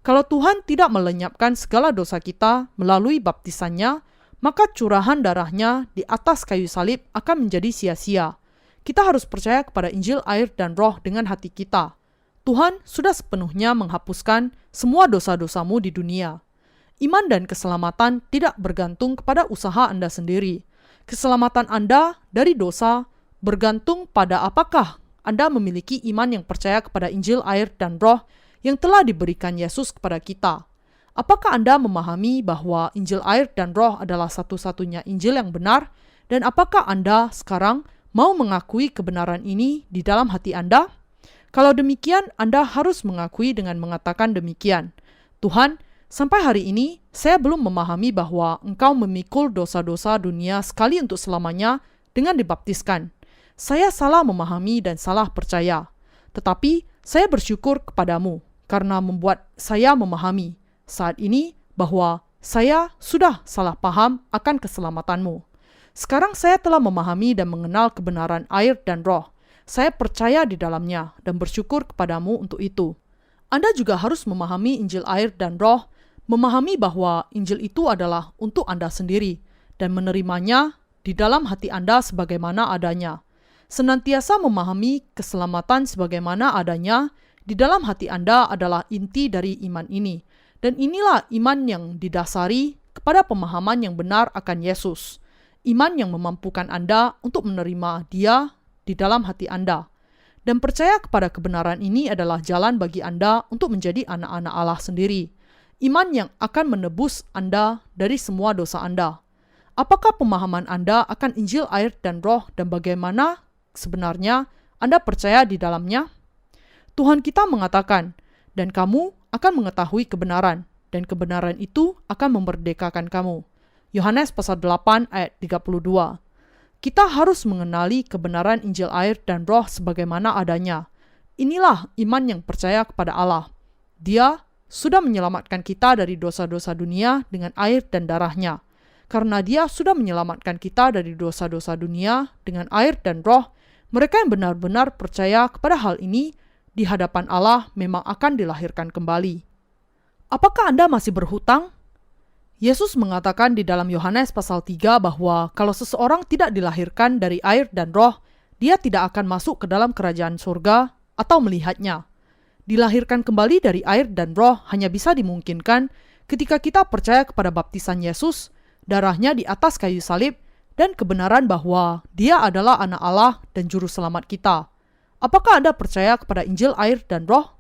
Kalau Tuhan tidak melenyapkan segala dosa kita melalui baptisannya, maka curahan darahnya di atas kayu salib akan menjadi sia-sia. Kita harus percaya kepada Injil, air, dan Roh dengan hati kita. Tuhan sudah sepenuhnya menghapuskan semua dosa-dosamu di dunia. Iman dan keselamatan tidak bergantung kepada usaha Anda sendiri. Keselamatan Anda dari dosa bergantung pada apakah Anda memiliki iman yang percaya kepada Injil, air, dan Roh yang telah diberikan Yesus kepada kita. Apakah Anda memahami bahwa Injil air dan roh adalah satu-satunya Injil yang benar? Dan apakah Anda sekarang mau mengakui kebenaran ini di dalam hati Anda? Kalau demikian, Anda harus mengakui dengan mengatakan demikian. Tuhan, sampai hari ini saya belum memahami bahwa Engkau memikul dosa-dosa dunia sekali untuk selamanya dengan dibaptiskan. Saya salah memahami dan salah percaya. Tetapi saya bersyukur kepadamu karena membuat saya memahami saat ini bahwa saya sudah salah paham akan keselamatanmu. Sekarang saya telah memahami dan mengenal kebenaran air dan roh. Saya percaya di dalamnya dan bersyukur kepadamu untuk itu. Anda juga harus memahami Injil air dan roh, memahami bahwa Injil itu adalah untuk Anda sendiri dan menerimanya di dalam hati Anda sebagaimana adanya. Senantiasa memahami keselamatan sebagaimana adanya di dalam hati Anda adalah inti dari iman ini. Dan inilah iman yang didasari kepada pemahaman yang benar akan Yesus. Iman yang memampukan Anda untuk menerima Dia di dalam hati Anda. Dan percaya kepada kebenaran ini adalah jalan bagi Anda untuk menjadi anak-anak Allah sendiri. Iman yang akan menebus Anda dari semua dosa Anda. Apakah pemahaman Anda akan Injil air dan roh dan bagaimana sebenarnya Anda percaya di dalamnya? Tuhan kita mengatakan, dan kamu akan mengetahui kebenaran, dan kebenaran itu akan memerdekakan kamu. Yohanes pasal 8 ayat 32. Kita harus mengenali kebenaran Injil air dan roh sebagaimana adanya. Inilah iman yang percaya kepada Allah. Dia sudah menyelamatkan kita dari dosa-dosa dunia dengan air dan darahnya. Karena Dia sudah menyelamatkan kita dari dosa-dosa dunia dengan air dan roh, mereka yang benar-benar percaya kepada hal ini di hadapan Allah memang akan dilahirkan kembali. Apakah Anda masih berhutang? Yesus mengatakan di dalam Yohanes pasal 3 bahwa kalau seseorang tidak dilahirkan dari air dan roh, dia tidak akan masuk ke dalam kerajaan surga atau melihatnya. Dilahirkan kembali dari air dan roh hanya bisa dimungkinkan ketika kita percaya kepada baptisan Yesus, darahnya di atas kayu salib, dan kebenaran bahwa Dia adalah anak Allah dan juru selamat kita. Apakah Anda percaya kepada Injil air dan roh?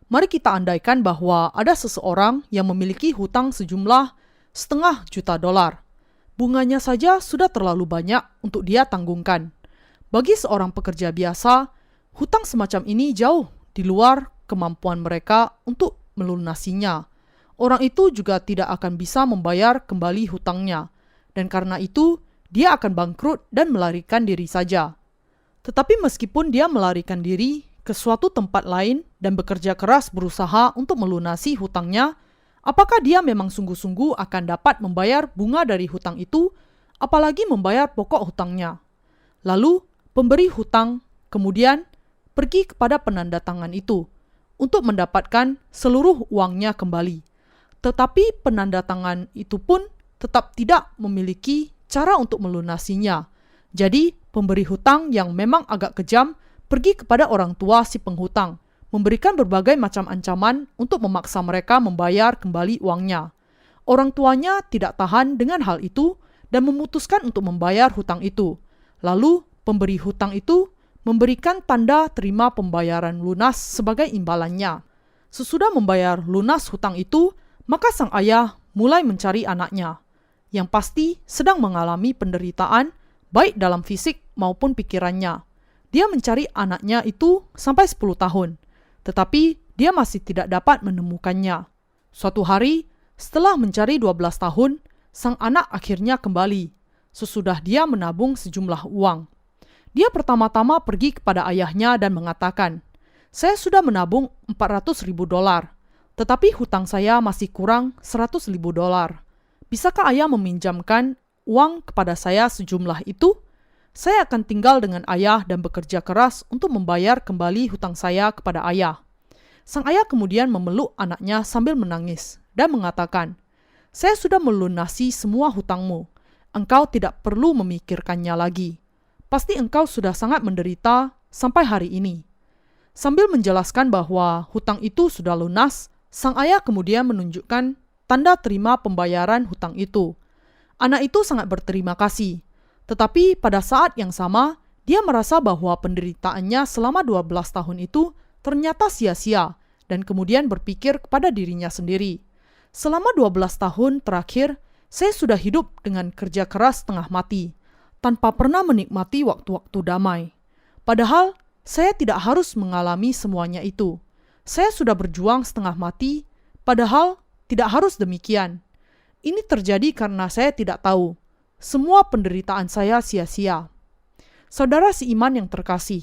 Mari kita andaikan bahwa ada seseorang yang memiliki hutang sejumlah $500,000. Bunganya saja sudah terlalu banyak untuk dia tanggungkan. Bagi seorang pekerja biasa, hutang semacam ini jauh di luar kemampuan mereka untuk melunasinya. Orang itu juga tidak akan bisa membayar kembali hutangnya, dan karena itu dia akan bangkrut dan melarikan diri saja. Tetapi meskipun dia melarikan diri ke suatu tempat lain dan bekerja keras berusaha untuk melunasi hutangnya, apakah dia memang sungguh-sungguh akan dapat membayar bunga dari hutang itu, apalagi membayar pokok hutangnya? Lalu, pemberi hutang kemudian pergi kepada penandatangan itu untuk mendapatkan seluruh uangnya kembali. Tetapi penandatangan itu pun tetap tidak memiliki cara untuk melunasinya. Jadi, pemberi hutang yang memang agak kejam pergi kepada orang tua si penghutang, memberikan berbagai macam ancaman untuk memaksa mereka membayar kembali uangnya. Orang tuanya tidak tahan dengan hal itu dan memutuskan untuk membayar hutang itu. Lalu, pemberi hutang itu memberikan tanda terima pembayaran lunas sebagai imbalannya. Sesudah membayar lunas hutang itu, maka sang ayah mulai mencari anaknya, yang pasti sedang mengalami penderitaan baik dalam fisik maupun pikirannya. Dia mencari anaknya itu sampai 10 tahun, tetapi dia masih tidak dapat menemukannya. Suatu hari, setelah mencari 12 tahun, sang anak akhirnya kembali, sesudah dia menabung sejumlah uang. Dia pertama-tama pergi kepada ayahnya dan mengatakan, "Saya sudah menabung $400,000, tetapi hutang saya masih kurang $100,000. Bisakah ayah meminjamkan uang kepada saya sejumlah itu? Saya akan tinggal dengan ayah dan bekerja keras untuk membayar kembali hutang saya kepada ayah." Sang ayah kemudian memeluk anaknya sambil menangis dan mengatakan, "Saya sudah melunasi semua hutangmu. Engkau tidak perlu memikirkannya lagi. Pasti engkau sudah sangat menderita sampai hari ini." Sambil menjelaskan bahwa hutang itu sudah lunas, sang ayah kemudian menunjukkan tanda terima pembayaran hutang itu. Anak itu sangat berterima kasih, tetapi pada saat yang sama, dia merasa bahwa penderitaannya selama 12 tahun itu ternyata sia-sia dan kemudian berpikir kepada dirinya sendiri, Selama 12 tahun terakhir, saya sudah hidup dengan kerja keras setengah mati, tanpa pernah menikmati waktu-waktu damai. Padahal, saya tidak harus mengalami semuanya itu. Saya sudah berjuang setengah mati, padahal tidak harus demikian. Ini terjadi karena saya tidak tahu. Semua penderitaan saya sia-sia. Saudara seiman yang terkasih,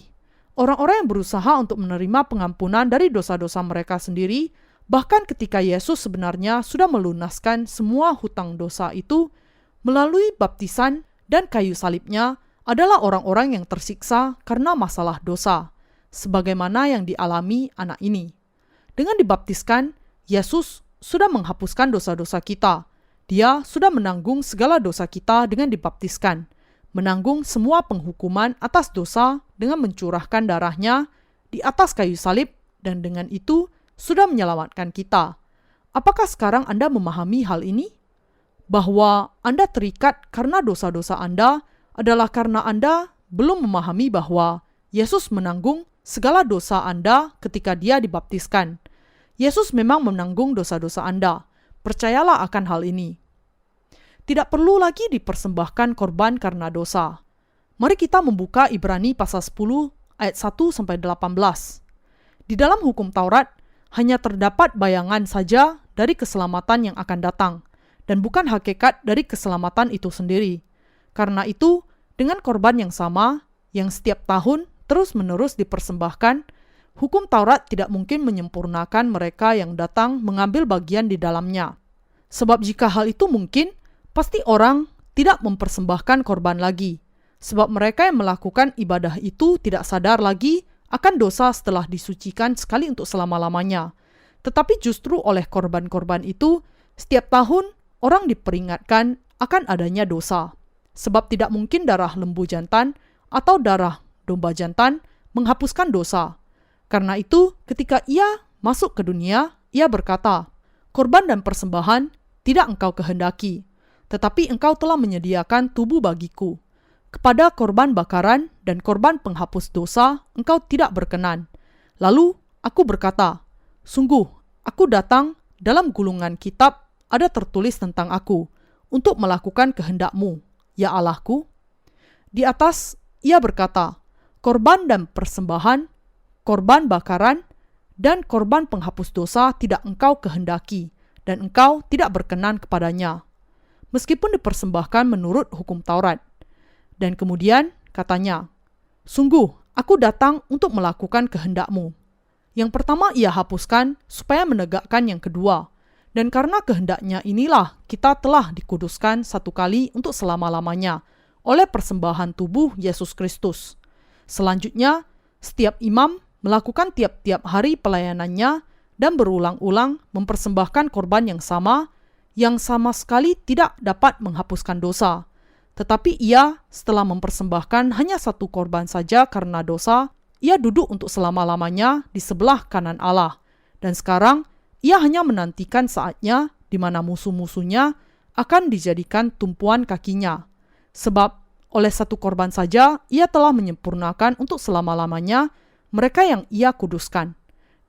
orang-orang yang berusaha untuk menerima pengampunan dari dosa-dosa mereka sendiri, bahkan ketika Yesus sebenarnya sudah melunaskan semua hutang dosa itu melalui baptisan dan kayu salibnya, adalah orang-orang yang tersiksa karena masalah dosa, sebagaimana yang dialami anak ini. Dengan dibaptiskan, Yesus sudah menghapuskan dosa-dosa kita. Dia sudah menanggung segala dosa kita dengan dibaptiskan, menanggung semua penghukuman atas dosa dengan mencurahkan darahnya di atas kayu salib, dan dengan itu sudah menyelamatkan kita. Apakah sekarang Anda memahami hal ini? Bahwa Anda terikat karena dosa-dosa Anda adalah karena Anda belum memahami bahwa Yesus menanggung segala dosa Anda ketika Dia dibaptiskan. Yesus memang menanggung dosa-dosa Anda. Percayalah akan hal ini. Tidak perlu lagi dipersembahkan korban karena dosa. Mari kita membuka Ibrani pasal 10 ayat 1-18. Di dalam hukum Taurat, hanya terdapat bayangan saja dari keselamatan yang akan datang, dan bukan hakikat dari keselamatan itu sendiri. Karena itu, dengan korban yang sama, yang setiap tahun terus-menerus dipersembahkan, hukum Taurat tidak mungkin menyempurnakan mereka yang datang mengambil bagian di dalamnya. Sebab jika hal itu mungkin, pasti orang tidak mempersembahkan korban lagi. Sebab mereka yang melakukan ibadah itu tidak sadar lagi akan dosa setelah disucikan sekali untuk selama-lamanya. Tetapi justru oleh korban-korban itu, setiap tahun orang diperingatkan akan adanya dosa. Sebab tidak mungkin darah lembu jantan atau darah domba jantan menghapuskan dosa. Karena itu, ketika ia masuk ke dunia, ia berkata, "Korban dan persembahan tidak engkau kehendaki, tetapi engkau telah menyediakan tubuh bagiku. Kepada korban bakaran dan korban penghapus dosa engkau tidak berkenan." Lalu aku berkata, "Sungguh, aku datang, dalam gulungan kitab ada tertulis tentang aku, untuk melakukan kehendak-Mu, ya Allahku." Di atas ia berkata, "Korban dan persembahan, korban bakaran, dan korban penghapus dosa tidak engkau kehendaki, dan engkau tidak berkenan kepadanya." Meskipun dipersembahkan menurut hukum Taurat. Dan kemudian katanya, "Sungguh, aku datang untuk melakukan kehendak-Mu." Yang pertama ia hapuskan supaya menegakkan yang kedua. Dan karena kehendaknya inilah kita telah dikuduskan satu kali untuk selama-lamanya oleh persembahan tubuh Yesus Kristus. Selanjutnya, setiap imam melakukan tiap-tiap hari pelayanannya dan berulang-ulang mempersembahkan korban yang sama sekali tidak dapat menghapuskan dosa. Tetapi ia setelah mempersembahkan hanya satu korban saja karena dosa, ia duduk untuk selama-lamanya di sebelah kanan Allah. Dan sekarang, ia hanya menantikan saatnya di mana musuh-musuhnya akan dijadikan tumpuan kakinya. Sebab oleh satu korban saja, ia telah menyempurnakan untuk selama-lamanya mereka yang ia kuduskan.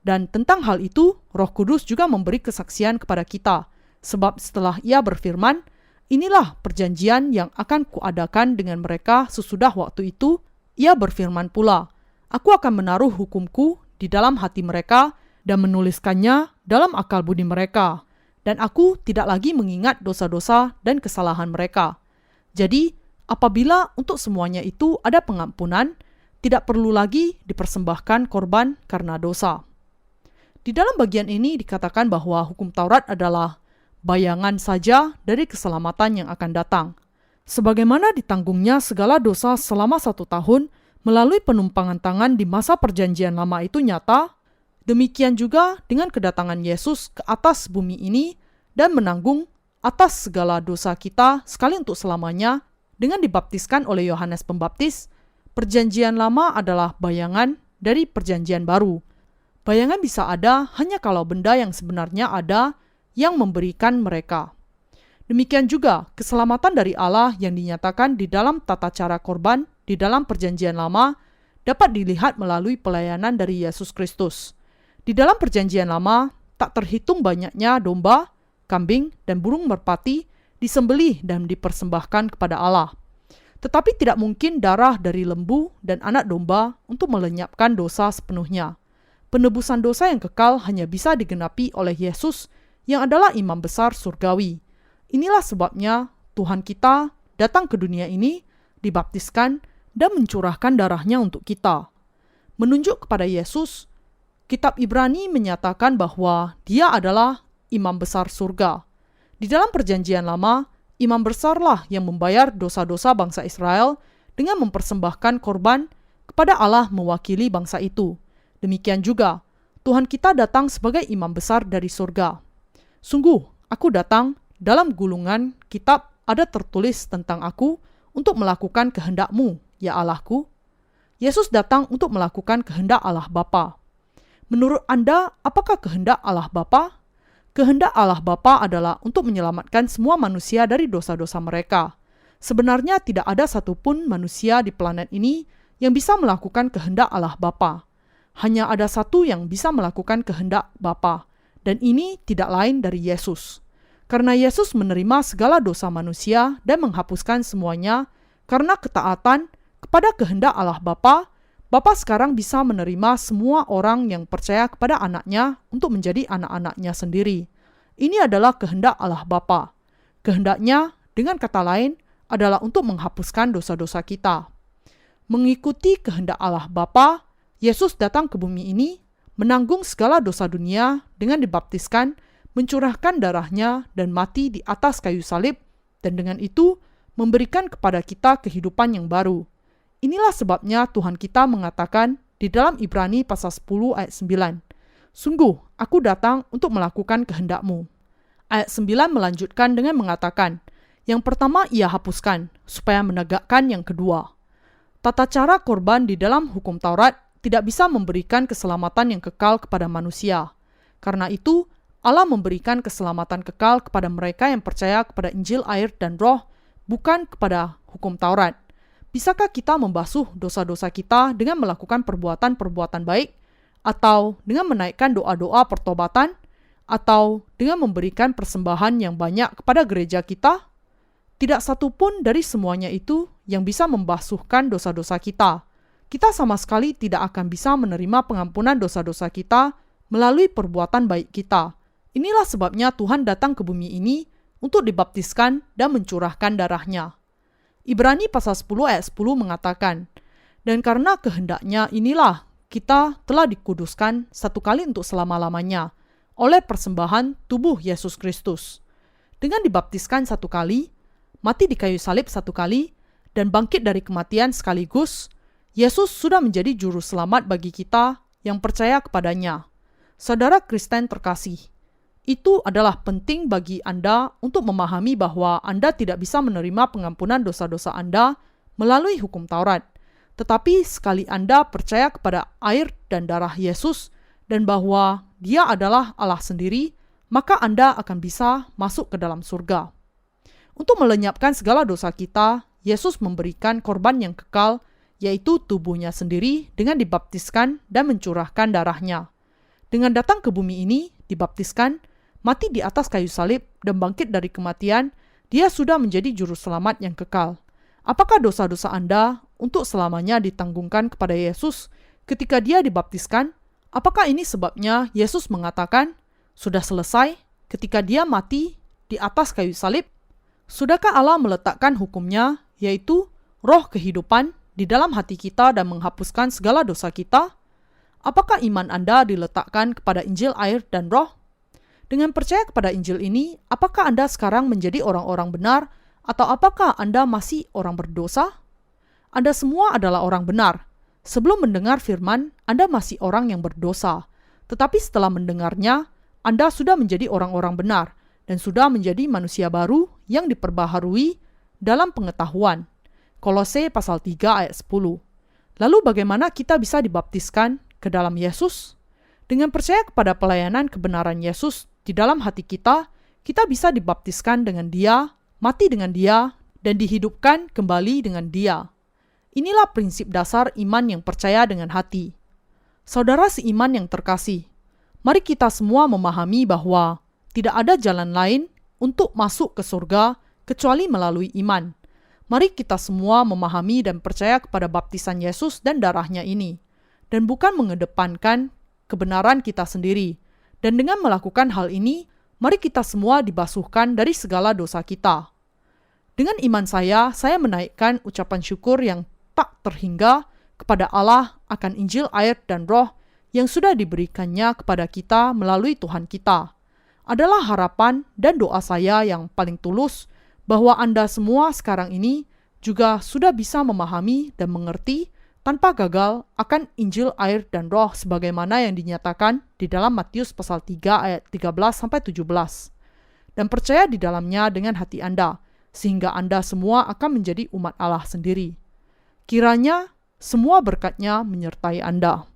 Dan tentang hal itu, Roh Kudus juga memberi kesaksian kepada kita. Sebab setelah ia berfirman, "Inilah perjanjian yang akan kuadakan dengan mereka sesudah waktu itu," ia berfirman pula, "Aku akan menaruh hukumku di dalam hati mereka dan menuliskannya dalam akal budi mereka. Dan aku tidak lagi mengingat dosa-dosa dan kesalahan mereka." Jadi, apabila untuk semuanya itu ada pengampunan, tidak perlu lagi dipersembahkan korban karena dosa. Di dalam bagian ini dikatakan bahwa hukum Taurat adalah bayangan saja dari keselamatan yang akan datang. Sebagaimana ditanggungnya segala dosa selama 1 tahun melalui penumpangan tangan di masa perjanjian lama itu nyata, demikian juga dengan kedatangan Yesus ke atas bumi ini dan menanggung atas segala dosa kita sekali untuk selamanya dengan dibaptiskan oleh Yohanes Pembaptis. Perjanjian lama adalah bayangan dari perjanjian baru. Bayangan bisa ada hanya kalau benda yang sebenarnya ada yang memberikan mereka. Demikian juga keselamatan dari Allah yang dinyatakan di dalam tata cara korban di dalam perjanjian lama dapat dilihat melalui pelayanan dari Yesus Kristus. Di dalam perjanjian lama tak terhitung banyaknya domba kambing, dan burung merpati disembelih dan dipersembahkan kepada Allah. Tetapi tidak mungkin darah dari lembu dan anak domba untuk melenyapkan dosa sepenuhnya. Penebusan dosa yang kekal hanya bisa digenapi oleh Yesus yang adalah imam besar surgawi. Inilah sebabnya Tuhan kita datang ke dunia ini, dibaptiskan, dan mencurahkan darahnya untuk kita. Menunjuk kepada Yesus, kitab Ibrani menyatakan bahwa dia adalah imam besar surga. Di dalam perjanjian lama, imam besarlah yang membayar dosa-dosa bangsa Israel dengan mempersembahkan korban kepada Allah mewakili bangsa itu. Demikian juga, Tuhan kita datang sebagai imam besar dari surga. Sungguh, aku datang, dalam gulungan kitab ada tertulis tentang aku untuk melakukan kehendak-Mu, ya Allahku. Yesus datang untuk melakukan kehendak Allah Bapa. Menurut Anda, apakah kehendak Allah Bapa? Kehendak Allah Bapa adalah untuk menyelamatkan semua manusia dari dosa-dosa mereka. Sebenarnya tidak ada satupun manusia di planet ini yang bisa melakukan kehendak Allah Bapa. Hanya ada satu yang bisa melakukan kehendak Bapa, dan ini tidak lain dari Yesus. Karena Yesus menerima segala dosa manusia dan menghapuskan semuanya, karena ketaatan kepada kehendak Allah Bapa, Bapa sekarang bisa menerima semua orang yang percaya kepada anaknya untuk menjadi anak-anaknya sendiri. Ini adalah kehendak Allah Bapa. Kehendaknya, dengan kata lain, adalah untuk menghapuskan dosa-dosa kita. Mengikuti kehendak Allah Bapa, Yesus datang ke bumi ini, menanggung segala dosa dunia dengan dibaptiskan, mencurahkan darahnya dan mati di atas kayu salib, dan dengan itu memberikan kepada kita kehidupan yang baru. Inilah sebabnya Tuhan kita mengatakan di dalam Ibrani pasal 10 ayat 9, "Sungguh, aku datang untuk melakukan kehendak-Mu." Ayat 9 melanjutkan dengan mengatakan, yang pertama ia hapuskan, supaya menegakkan yang kedua. Tata cara korban di dalam hukum Taurat tidak bisa memberikan keselamatan yang kekal kepada manusia. Karena itu, Allah memberikan keselamatan kekal kepada mereka yang percaya kepada Injil, air, dan Roh, bukan kepada hukum Taurat. Bisakah kita membasuh dosa-dosa kita dengan melakukan perbuatan-perbuatan baik, atau dengan menaikkan doa-doa pertobatan, atau dengan memberikan persembahan yang banyak kepada gereja kita? Tidak satu pun dari semuanya itu yang bisa membasuhkan dosa-dosa kita. Kita sama sekali tidak akan bisa menerima pengampunan dosa-dosa kita melalui perbuatan baik kita. Inilah sebabnya Tuhan datang ke bumi ini untuk dibaptiskan dan mencurahkan darahnya. Ibrani pasal 10 ayat 10 mengatakan, "Dan karena kehendaknya inilah kita telah dikuduskan satu kali untuk selama-lamanya oleh persembahan tubuh Yesus Kristus." Dengan dibaptiskan satu kali, mati di kayu salib satu kali, dan bangkit dari kematian sekaligus, Yesus sudah menjadi juru selamat bagi kita yang percaya kepadanya. Saudara Kristen terkasih, itu adalah penting bagi Anda untuk memahami bahwa Anda tidak bisa menerima pengampunan dosa-dosa Anda melalui hukum Taurat. Tetapi sekali Anda percaya kepada air dan darah Yesus dan bahwa Dia adalah Allah sendiri, maka Anda akan bisa masuk ke dalam surga. Untuk melenyapkan segala dosa kita, Yesus memberikan korban yang kekal, yaitu tubuhnya sendiri dengan dibaptiskan dan mencurahkan darahnya. Dengan datang ke bumi ini, dibaptiskan, mati di atas kayu salib, dan bangkit dari kematian, Dia sudah menjadi juru selamat yang kekal. Apakah dosa-dosa Anda untuk selamanya ditanggungkan kepada Yesus ketika Dia dibaptiskan? Apakah ini sebabnya Yesus mengatakan, "Sudah selesai," ketika Dia mati di atas kayu salib? Sudahkah Allah meletakkan hukumnya, yaitu roh kehidupan, di dalam hati kita dan menghapuskan segala dosa kita? Apakah iman Anda diletakkan kepada Injil, air, dan Roh? Dengan percaya kepada Injil ini, apakah Anda sekarang menjadi orang-orang benar, atau apakah Anda masih orang berdosa? Anda semua adalah orang benar. Sebelum mendengar firman, Anda masih orang yang berdosa. Tetapi setelah mendengarnya, Anda sudah menjadi orang-orang benar, dan sudah menjadi manusia baru yang diperbaharui dalam pengetahuan. Kolose pasal 3 ayat 10. Lalu bagaimana kita bisa dibaptiskan ke dalam Yesus? Dengan percaya kepada pelayanan kebenaran Yesus di dalam hati kita, kita bisa dibaptiskan dengan Dia, mati dengan Dia, dan dihidupkan kembali dengan Dia. Inilah prinsip dasar iman yang percaya dengan hati. Saudara seiman yang terkasih, mari kita semua memahami bahwa Tidak ada jalan lain untuk masuk ke surga kecuali melalui iman. Mari kita semua memahami dan percaya kepada baptisan Yesus dan darahnya ini, dan bukan mengedepankan kebenaran kita sendiri. Dan dengan melakukan hal ini, mari kita semua dibasuhkan dari segala dosa kita. Dengan iman saya menaikkan ucapan syukur yang tak terhingga kepada Allah akan Injil air dan roh yang sudah diberikannya kepada kita melalui Tuhan kita. Adalah harapan dan doa saya yang paling tulus bahwa Anda semua sekarang ini juga sudah bisa memahami dan mengerti tanpa gagal akan Injil air dan roh sebagaimana yang dinyatakan di dalam Matius pasal 3 ayat 13-17. Dan percaya di dalamnya dengan hati Anda, sehingga Anda semua akan menjadi umat Allah sendiri. Kiranya semua berkat-Nya menyertai Anda.